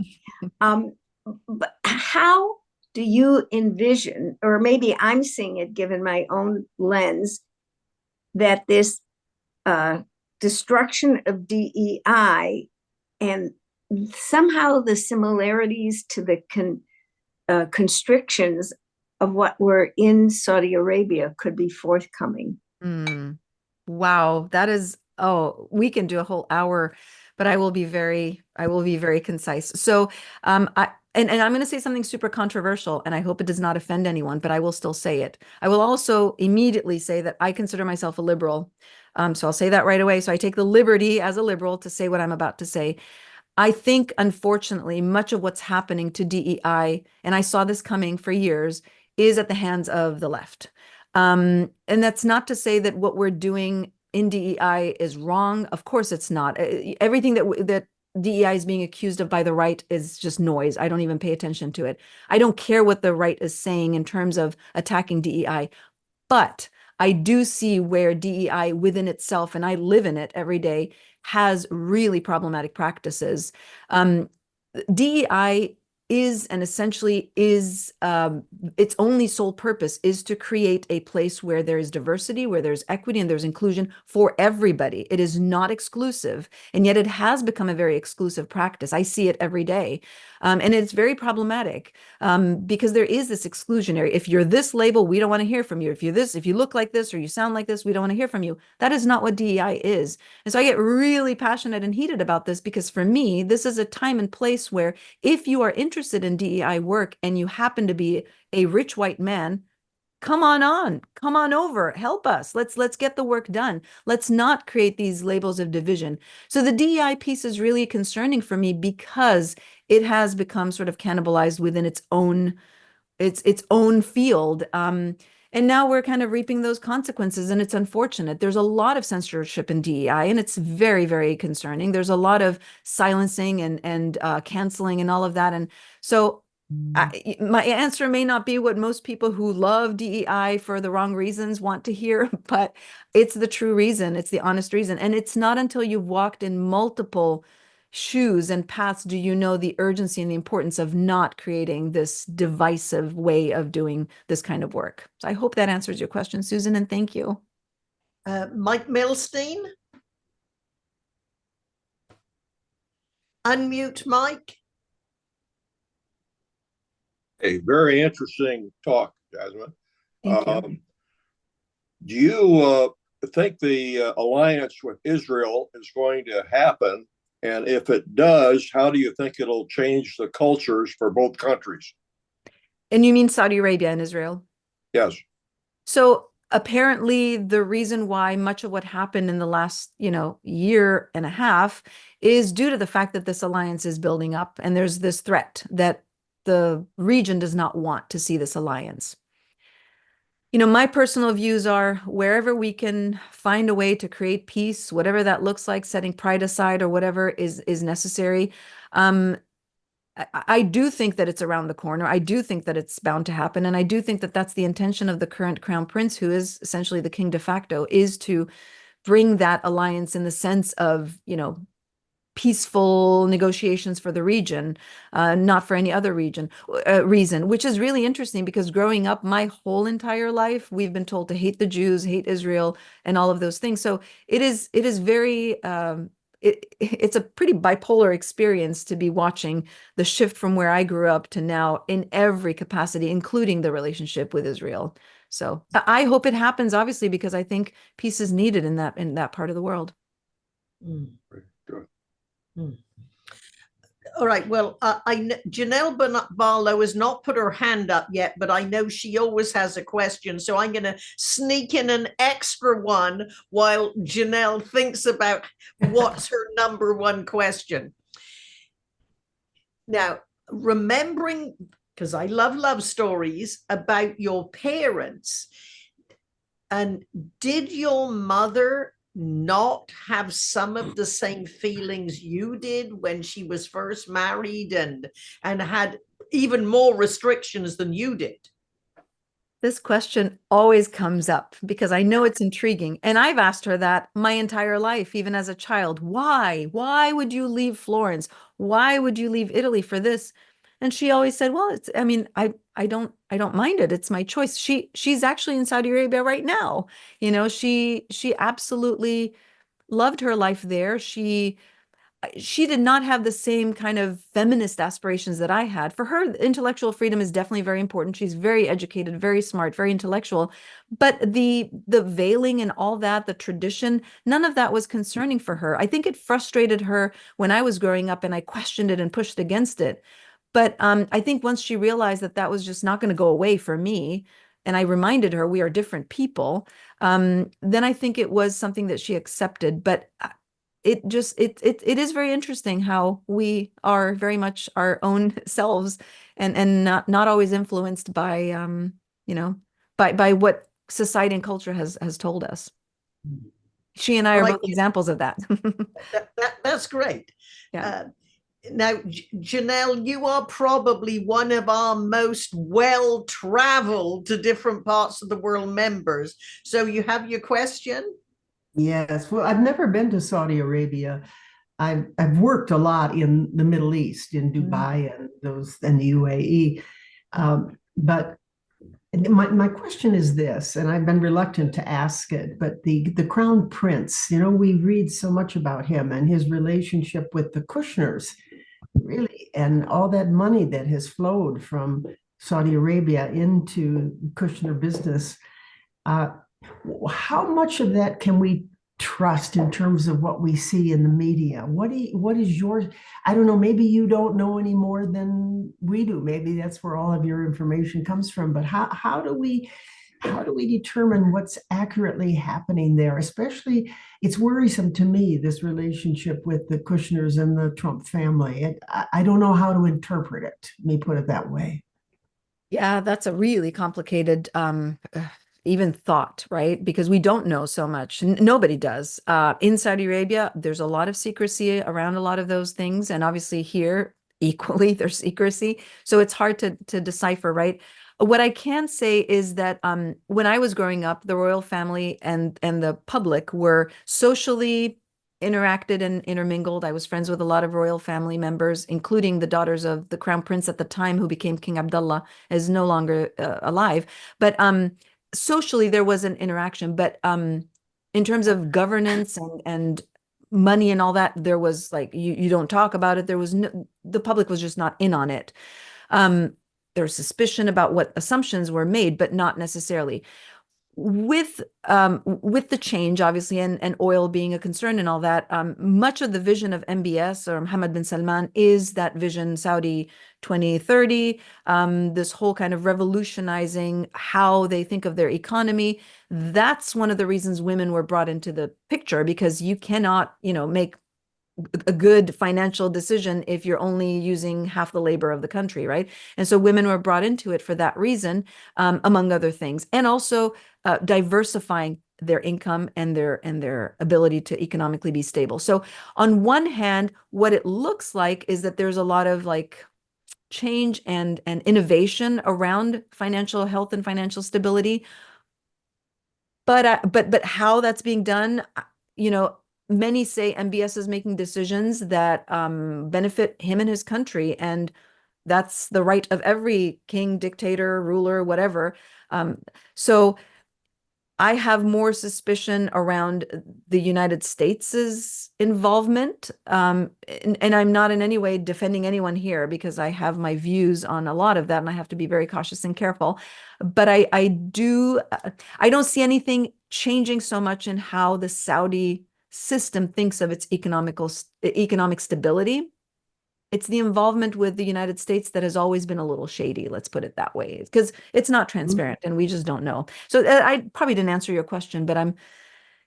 But how do you envision, or maybe I'm seeing it given my own lens, that this destruction of DEI and somehow the similarities to the constrictions of what were in Saudi Arabia could be forthcoming? Wow, that is, we can do a whole hour, but I will be very concise. So, and I'm going to say something super controversial, and I hope it does not offend anyone, but I will still say it. I will also immediately say that I consider myself a liberal. So I'll say that right away. So I take the liberty as a liberal to say what I'm about to say. I think, unfortunately, much of what's happening to DEI, and I saw this coming for years, is at the hands of the left. And that's not to say that what we're doing in DEI is wrong. Of course it's not. Everything that DEI is being accused of by the right is just noise. I don't even pay attention to it. I don't care what the right is saying in terms of attacking DEI. But I do see where DEI within itself, and I live in it every day, has really problematic practices. DEI is, and essentially is, its only sole purpose is to create a place where there is diversity, where there's equity, and there's inclusion for everybody. It is not exclusive, and yet it has become a very exclusive practice. I see it every day, and it's very problematic, because there is this exclusionary. If you're this label, we don't want to hear from you. If you look like this or you sound like this, we don't want to hear from you. That is not what DEI is. And so I get really passionate and heated about this, because for me, this is a time and place where if you are interested in DEI work and you happen to be a rich white man, come on over, help us. Let's get the work done. Let's not create these labels of division. So the DEI piece is really concerning for me, because it has become sort of cannibalized within its own field. And now we're kind of reaping those consequences, and it's unfortunate. There's a lot of censorship in DEI, and it's very, very concerning. There's a lot of silencing and canceling and all of that. And so my answer may not be what most people who love DEI for the wrong reasons want to hear, but it's the true reason. It's the honest reason. And it's not until you've walked in multiple shoes and paths do you know the urgency and the importance of not creating this divisive way of doing this kind of work? So I hope that answers your question, Susan, and thank you. Mike Milstein. Unmute, Mike. A very interesting talk, Jasmine. Thank you. Do you think the alliance with Israel is going to happen? And if it does, how do you think it'll change the cultures for both countries? And you mean Saudi Arabia and Israel? Yes. So apparently the reason why much of what happened in the last, year and a half is due to the fact that this alliance is building up and there's this threat that the region does not want to see this alliance. My personal views are wherever we can find a way to create peace, whatever that looks like, setting pride aside or whatever is necessary. I do think that it's around the corner. I do think that it's bound to happen. And I do think that that's the intention of the current crown prince, who is essentially the king de facto, is to bring that alliance in the sense of, peaceful negotiations for the region, not for any other reason, which is really interesting because growing up my whole entire life, we've been told to hate the Jews, hate Israel, and all of those things. So it is very, it's a pretty bipolar experience to be watching the shift from where I grew up to now in every capacity, including the relationship with Israel. So I hope it happens, obviously, because I think peace is needed in that part of the world. Mm. Good. Mm. All right. Well, Janelle Barlow has not put her hand up yet, but I know she always has a question. So I'm going to sneak in an extra one while Janelle thinks about what's her number one question. Now, remembering, because I love stories about your parents, and did your mother not have some of the same feelings you did when she was first married and had even more restrictions than you did? This question always comes up because I know it's intriguing. And I've asked her that my entire life, even as a child. Why? Why would you leave Florence? Why would you leave Italy for this? And she always said, well, I don't mind it. It's my choice. She's actually in Saudi Arabia right now. She absolutely loved her life there. She did not have the same kind of feminist aspirations that I had. For her, intellectual freedom is definitely very important. She's very educated, very smart, very intellectual. But the veiling and all that, the tradition, none of that was concerning for her. I think it frustrated her when I was growing up and I questioned it and pushed against it. But I think once she realized that that was just not going to go away for me, and I reminded her we are different people, then I think it was something that she accepted. But it is very interesting how we are very much our own selves and not always influenced by by what society and culture has told us. She and I are both examples of that. That's great. Yeah. Now, Janelle, you are probably one of our most well-traveled to different parts of the world members. So you have your question? Yes. Well, I've never been to Saudi Arabia. I've worked a lot in the Middle East, in Dubai and the UAE. But my question is this, and I've been reluctant to ask it, but the Crown Prince, we read so much about him and his relationship with the Kushners, really, and all that money that has flowed from Saudi Arabia into Kushner business. How much of that can we trust in terms of what we see in the media? What is your, I don't know, maybe you don't know any more than we do. Maybe that's where all of your information comes from. But how do we determine what's accurately happening there? Especially, it's worrisome to me, this relationship with the Kushners and the Trump family. I don't know how to interpret it. Let me put it that way. Yeah, that's a really complicated even thought, right? Because we don't know so much. Nobody does. In Saudi Arabia, there's a lot of secrecy around a lot of those things. And obviously here, equally, there's secrecy. So it's hard to decipher, right? What I can say is that when I was growing up, the royal family and the public were socially interacted and intermingled. I was friends with a lot of royal family members, including the daughters of the crown prince at the time, who became King Abdullah, is no longer alive. But socially, there was an interaction. But in terms of governance and money and all that, there was like, you don't talk about it. There was no, the public was just not in on it. There was suspicion about what assumptions were made, but not necessarily. With the change, obviously, and oil being a concern and all that, much of the vision of MBS or Mohammed bin Salman is that vision Saudi 2030, this whole kind of revolutionizing how they think of their economy. That's one of the reasons women were brought into the picture, because you cannot, make a good financial decision if you're only using half the labor of the country, right? And so women were brought into it for that reason, among other things, and also diversifying their income and their ability to economically be stable. So on one hand, what it looks like is that there's a lot of like change and innovation around financial health and financial stability. But how that's being done, many say MBS is making decisions that benefit him and his country, and that's the right of every king, dictator, ruler, whatever. So I have more suspicion around the United States' involvement, and I'm not in any way defending anyone here, because I have my views on a lot of that, and I have to be very cautious and careful. But I don't see anything changing so much in how the Saudi system thinks of its economic stability. It's the involvement with the United States that has always been a little shady, let's put it that way, because it's not transparent and we just don't know. So I probably didn't answer your question, but I'm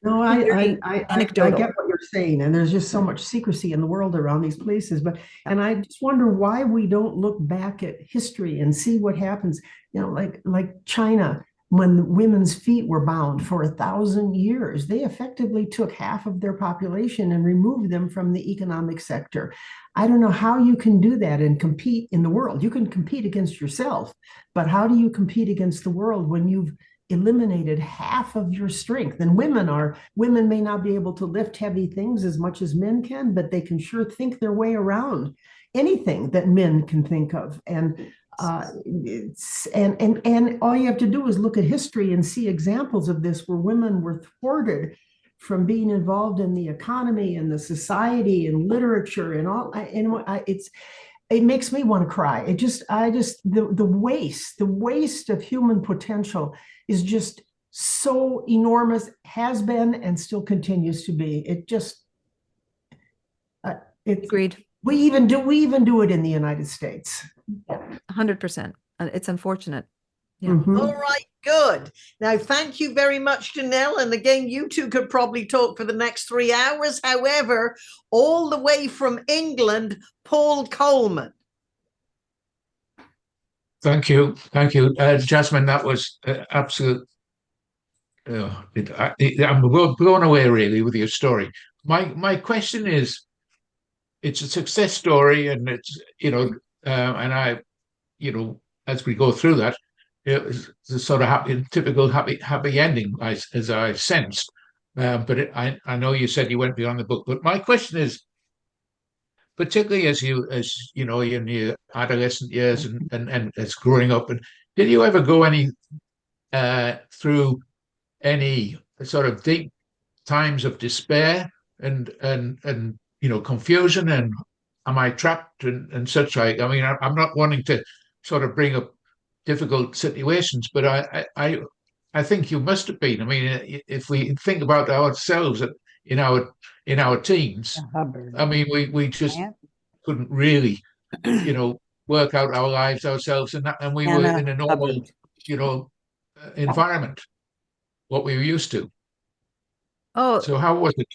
No, I anecdotal. get what you're saying, and there's just so much secrecy in the world around these places. And I just wonder why we don't look back at history and see what happens. Like China, when women's feet were bound for 1,000 years, they effectively took half of their population and removed them from the economic sector. I don't know how you can do that and compete in the world. You can compete against yourself, but how do you compete against the world when you've eliminated half of your strength? And women may not be able to lift heavy things as much as men can, but they can sure think their way around anything that men can think of. And and all you have to do is look at history and see examples of this where women were thwarted from being involved in the economy and the society and literature and all. It makes me want to cry. The waste of human potential is just so enormous, has been and still continues to be. Agreed. We even do it in the United States. 100%. It's unfortunate. Yeah. Mhm. All right, good. Now, thank you very much, Janelle. And again, you two could probably talk for the next 3 hours. However, all the way from England, Paul Coleman. Thank you. Jasmin, that was absolute. I'm blown away really with your story. My question is, it's a success story, and it's, and I, as we go through that, it was the sort of typical happy ending as I sensed. But I know you said you went beyond the book. But my question is, particularly as you know, in your adolescent years and as growing up, and did you ever go through any sort of deep times of despair and confusion, and am I trapped and such like? I mean, I'm not wanting to sort of bring up difficult situations, but I think you must have been. I mean, if we think about ourselves in our teens, I mean, we just couldn't really, work out our lives ourselves, and we were in a normal, environment, what we were used to. Oh, so how was it?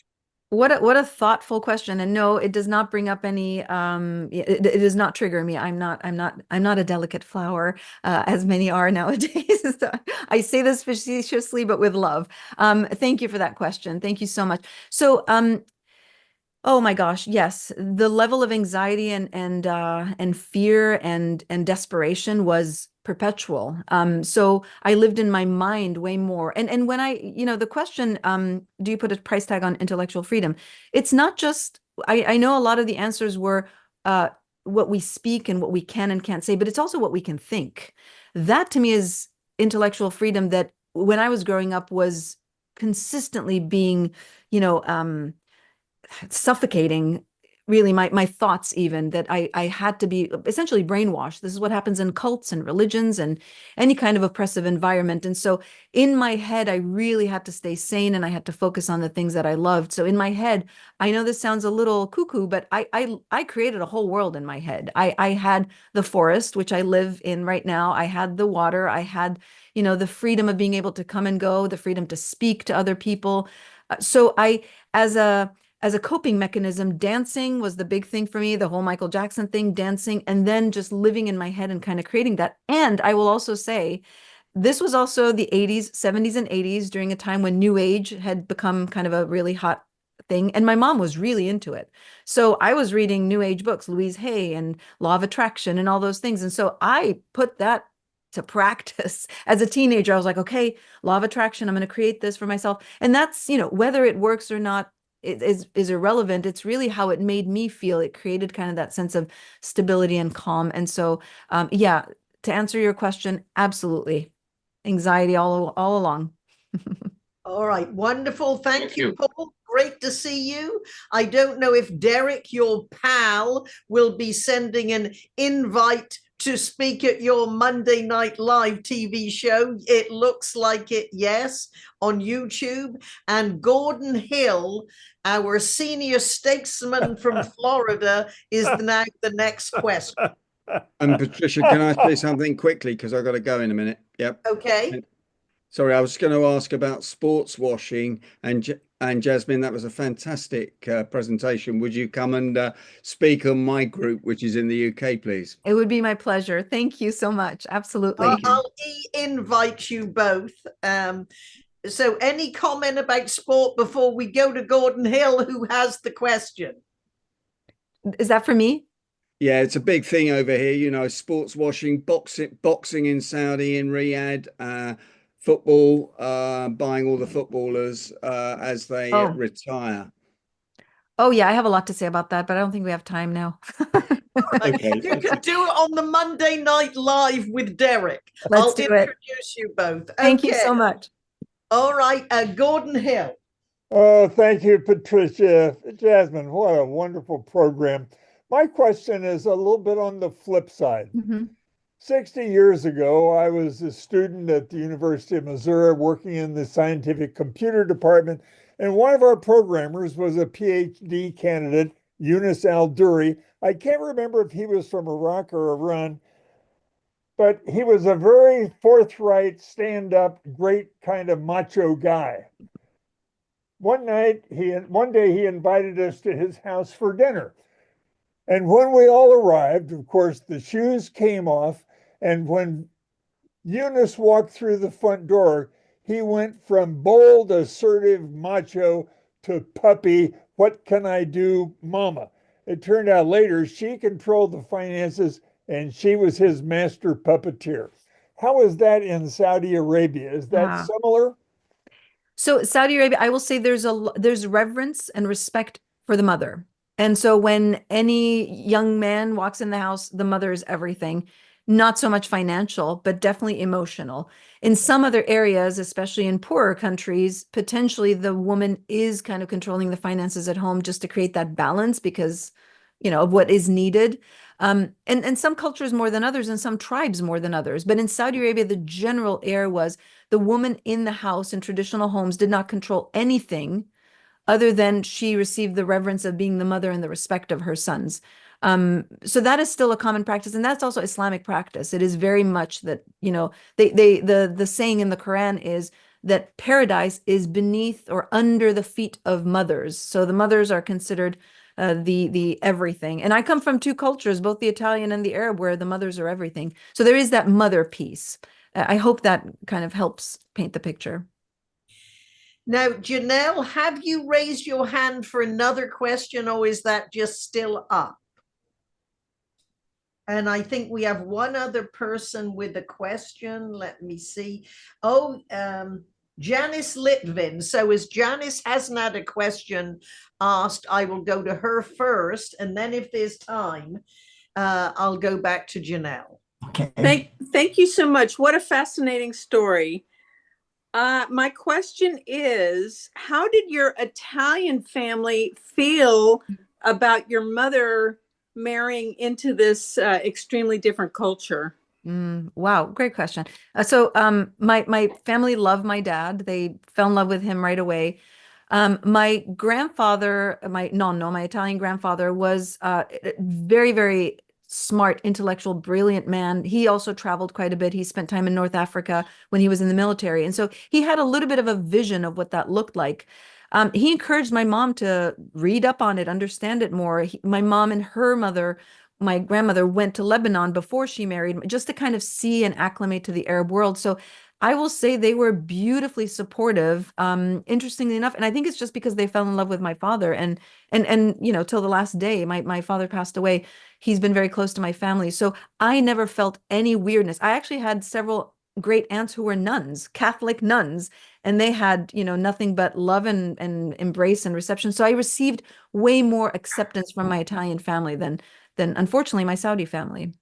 What a thoughtful question. And no, it does not bring up any it does not trigger me. I'm not a delicate flower, as many are nowadays. So I say this facetiously, but with love. Thank you for that question. Thank you so much. So Oh my gosh, yes. The level of anxiety and fear and desperation was perpetual. So I lived in my mind way more. And when the question, do you put a price tag on intellectual freedom? It's not just, I know a lot of the answers were uh what we speak and what we can and can't say, but it's also what we can think. That to me is intellectual freedom that when I was growing up was consistently being, you know, suffocating really my thoughts, even that I had to be essentially brainwashed. This is what happens in cults and religions and any kind of oppressive environment. And so in my head, I really had to stay sane and I had to focus on the things that I loved. So in my head, I know this sounds a little cuckoo, but I created a whole world in my head. I had the forest, which I live in right now. I had the water. I had, the freedom of being able to come and go, the freedom to speak to other people. So as a coping mechanism, dancing was the big thing for me, the whole Michael Jackson thing, dancing, and then just living in my head and kind of creating that. And I will also say, this was also the 80s, 70s, and 80s during a time when New Age had become kind of a really hot thing. And my mom was really into it. So I was reading New Age books, Louise Hay and Law of Attraction and all those things. And so I put that to practice as a teenager. I was like, okay, Law of Attraction, I'm going to create this for myself. And that's, whether it works or not, is irrelevant. It's really how it made me feel. It created kind of that sense of stability and calm. And so, yeah, to answer your question, absolutely. Anxiety all along. All right, wonderful. Thank you, you. Paul. Great to see you. I don't know if Derek, your pal, will be sending an invite to speak at your Monday Night Live TV show. It looks like it, yes, on YouTube. And Gordon Hill, our senior statesman from Florida, is now the next question. And Patricia, can I say something quickly? Because I've got to go in a minute. Yep. Okay. Sorry, I was going to ask about sports washing, and Jasmine, that was a fantastic presentation. Would you come and speak on my group, which is in the UK, please? It would be my pleasure. Thank you so much. Absolutely. I'll invite you both. So any comment about sport before we go to Gordon Hill, who has the question? Is that for me? Yeah, it's a big thing over here, sports washing, boxing in Saudi, in Riyadh, football, buying all the footballers as they retire. Oh, yeah, I have a lot to say about that, but I don't think we have time now. Okay. You could do it on the Monday Night Live with Derek. Let's do it. Introduce you both. Thank you so much. All right, Gordon Hill. Oh, thank you, Patricia. Jasmine, what a wonderful program. My question is a little bit on the flip side. 60 years ago, I was a student at the University of Missouri working in the scientific computer department, and one of our programmers was a PhD candidate, Yunus al-Duri. I can't remember if he was from Iraq or Iran, but he was a very forthright, stand-up, great kind of macho guy. One day he invited us to his house for dinner. And when we all arrived, of course, the shoes came off. And when Yunus walked through the front door, he went from bold, assertive, macho to puppy, what can I do, mama? It turned out later she controlled the finances and she was his master puppeteer. How is that in Saudi Arabia? Is that similar? So Saudi Arabia, I will say there's reverence and respect for the mother. And so when any young man walks in the house, the mother is everything. Not so much financial, but definitely emotional. In some other areas, especially in poorer countries, potentially the woman is kind of controlling the finances at home just to create that balance because, of what is needed. And some cultures more than others and some tribes more than others. But in Saudi Arabia, the general air was the woman in the house in traditional homes did not control anything other than she received the reverence of being the mother and the respect of her sons. So that is still a common practice, and that's also Islamic practice. It is very much that, the saying in the Quran is that paradise is beneath or under the feet of mothers. So the mothers are considered the everything. And I come from two cultures, both the Italian and the Arab, where the mothers are everything. So there is that mother piece. I hope that kind of helps paint the picture. Now, Janelle, have you raised your hand for another question, or is that just still up? And I think we have one other person with a question. Let me see. Oh, Janice Litvin. So as Janice hasn't had a question asked, I will go to her first. And then if there's time, I'll go back to Janelle. Okay. Thank you so much. What a fascinating story. My question is, how did your Italian family feel about your mother marrying into this extremely different culture? Wow, great question. My family loved my dad. They fell in love with him right away. My grandfather, my Italian grandfather was very, very smart, intellectual, brilliant man. He also traveled quite a bit. He spent time in North Africa when he was in the military. And so he had a little bit of a vision of what that looked like. He encouraged my mom to read up on it, understand it more. My mom and her mother, my grandmother, went to Lebanon before she married, just to kind of see and acclimate to the Arab world. So I will say they were beautifully supportive, interestingly enough. And I think it's just because they fell in love with my father, and till the last day, my father passed away. He's been very close to my family. So I never felt any weirdness. I actually had several great aunts who were nuns, Catholic nuns, and they had, nothing but love and embrace and reception. So I received way more acceptance from my Italian family than unfortunately my Saudi family.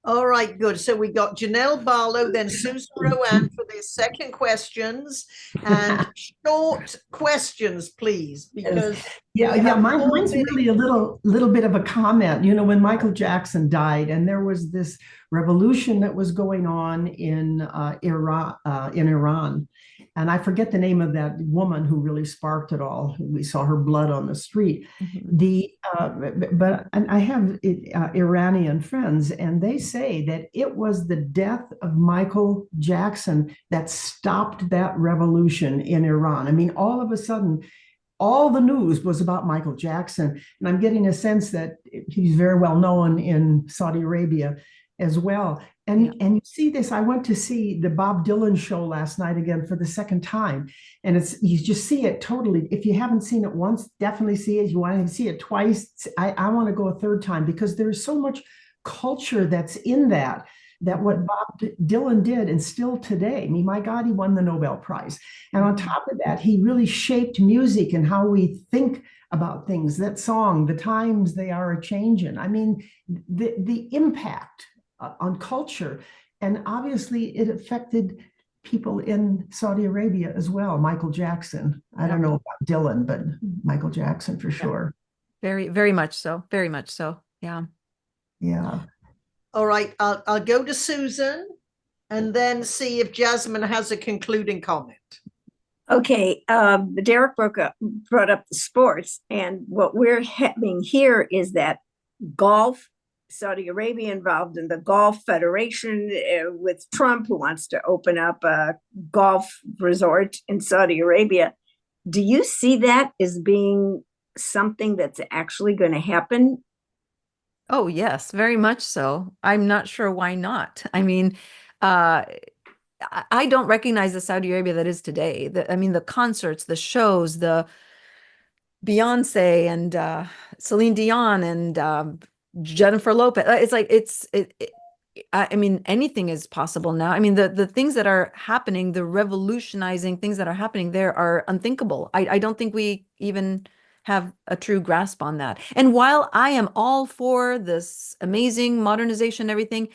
All right, good. So we got Janelle Barlow, then Susan Rowan for their second questions, and short questions, please, because mine's really a little bit of a comment. When Michael Jackson died, and there was this revolution that was going on in Iran, and I forget the name of that woman who really sparked it all. We saw her blood on the street. But I have Iranian friends, and they say that it was the death of Michael Jackson that stopped that revolution in Iran. I mean, all of a sudden, all the news was about Michael Jackson. And I'm getting a sense that he's very well known in Saudi Arabia as well. And you see this, I went to see the Bob Dylan show last night again for the second time. And you just see it totally. If you haven't seen it once, definitely see it. You want to see it twice, I want to go a third time, because there's so much culture that's in that what Bob Dylan did, and still today. I mean, my God, he won the Nobel Prize. And on top of that, he really shaped music and how we think about things. That song, The Times They Are A-Changin'. I mean, the impact on culture, and obviously it affected people in Saudi Arabia as well. Michael Jackson. I don't know about Dylan, but Michael Jackson for sure. Very, very much so. Very much so. Yeah. Yeah. All right, I'll go to Susan and then see if Jasmin has a concluding comment. Okay, Derek brought up the sports, and what we're having here is that golf, Saudi Arabia involved in the Golf Federation with Trump, who wants to open up a golf resort in Saudi Arabia. Do you see that as being something that's actually going to happen? Oh, yes, very much so. I'm not sure why not. I mean, I don't recognize the Saudi Arabia that is today. The concerts, the shows, the Beyonce and Celine Dion and Jennifer Lopez. It's like anything is possible now. I mean, the things that are happening, the revolutionizing things that are happening there are unthinkable. I don't think we even have a true grasp on that. And while I am all for this amazing modernization and everything,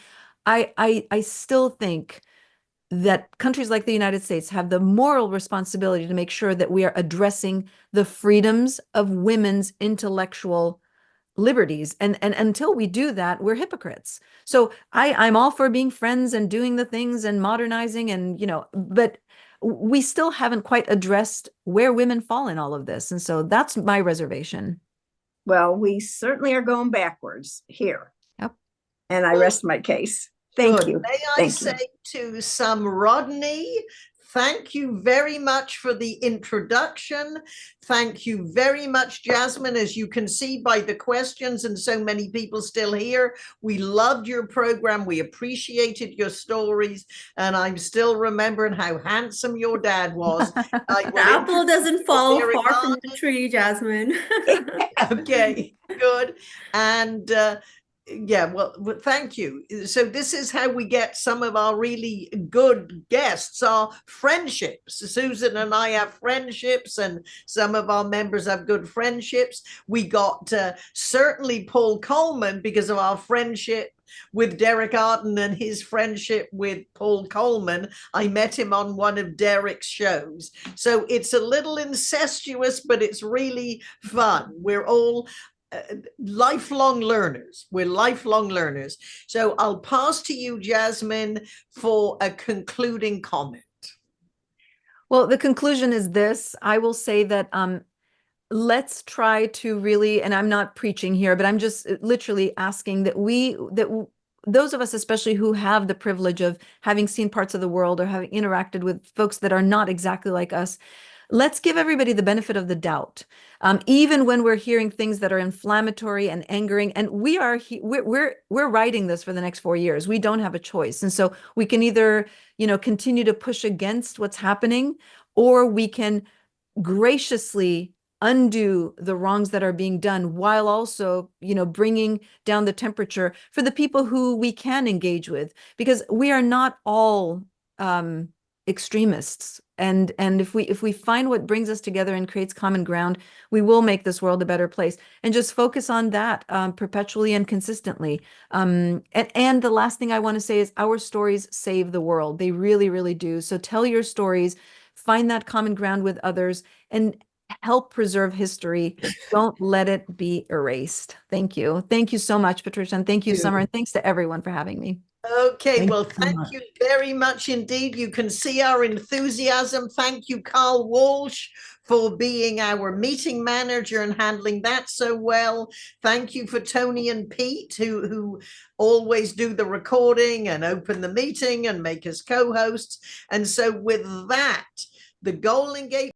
I still think that countries like the United States have the moral responsibility to make sure that we are addressing the freedoms of women's intellectual liberties. And until we do that, we're hypocrites. So I'm all for being friends and doing the things and modernizing but we still haven't quite addressed where women fall in all of this. And so that's my reservation. Well, we certainly are going backwards here. Yep. And I rest my case. Thank you. May I say to some Rodney, Thank you very much for the introduction. Thank you very much, Jasmin. As you can see by the questions and so many people still here, we loved your program. We appreciated your stories. And I'm still remembering how handsome your dad was. The apple doesn't fall far from the tree, Jasmin. Okay, good. And yeah, well, thank you. So this is how we get some of our really good guests, our friendships. Susan and I have friendships, and some of our members have good friendships. We got certainly Paul Coleman because of our friendship with Derek Arden and his friendship with Paul Coleman. I met him on one of Derek's shows. So it's a little incestuous, but it's really fun. We're all lifelong learners. We're lifelong learners. So I'll pass to you, Jasmin, for a concluding comment. Well, the conclusion is this. I will say that let's try to really, and I'm not preaching here, but I'm just literally asking that those of us, especially who have the privilege of having seen parts of the world or having interacted with folks that are not exactly like us, let's give everybody the benefit of the doubt, even when we're hearing things that are inflammatory and angering. And we're writing this for the next 4 years. We don't have a choice, and so we can either continue to push against what's happening, or we can graciously undo the wrongs that are being done, while also bringing down the temperature for the people who we can engage with, because we are not all extremists. And if we find what brings us together and creates common ground, we will make this world a better place. And just focus on that perpetually and consistently. And the last thing I want to say is our stories save the world. They really, really do. So tell your stories, find that common ground with others, and help preserve history. Don't let it be erased. Thank you. Thank you so much, Patricia. And thank you, Summer. And thanks to everyone for having me. Okay, well, thank you very much indeed. You can see our enthusiasm. Thank you, Carl Walsh, for being our meeting manager and handling that so well. Thank you for Tony and Pete, who always do the recording and open the meeting and make us co-hosts. And so with that, the Golden Gate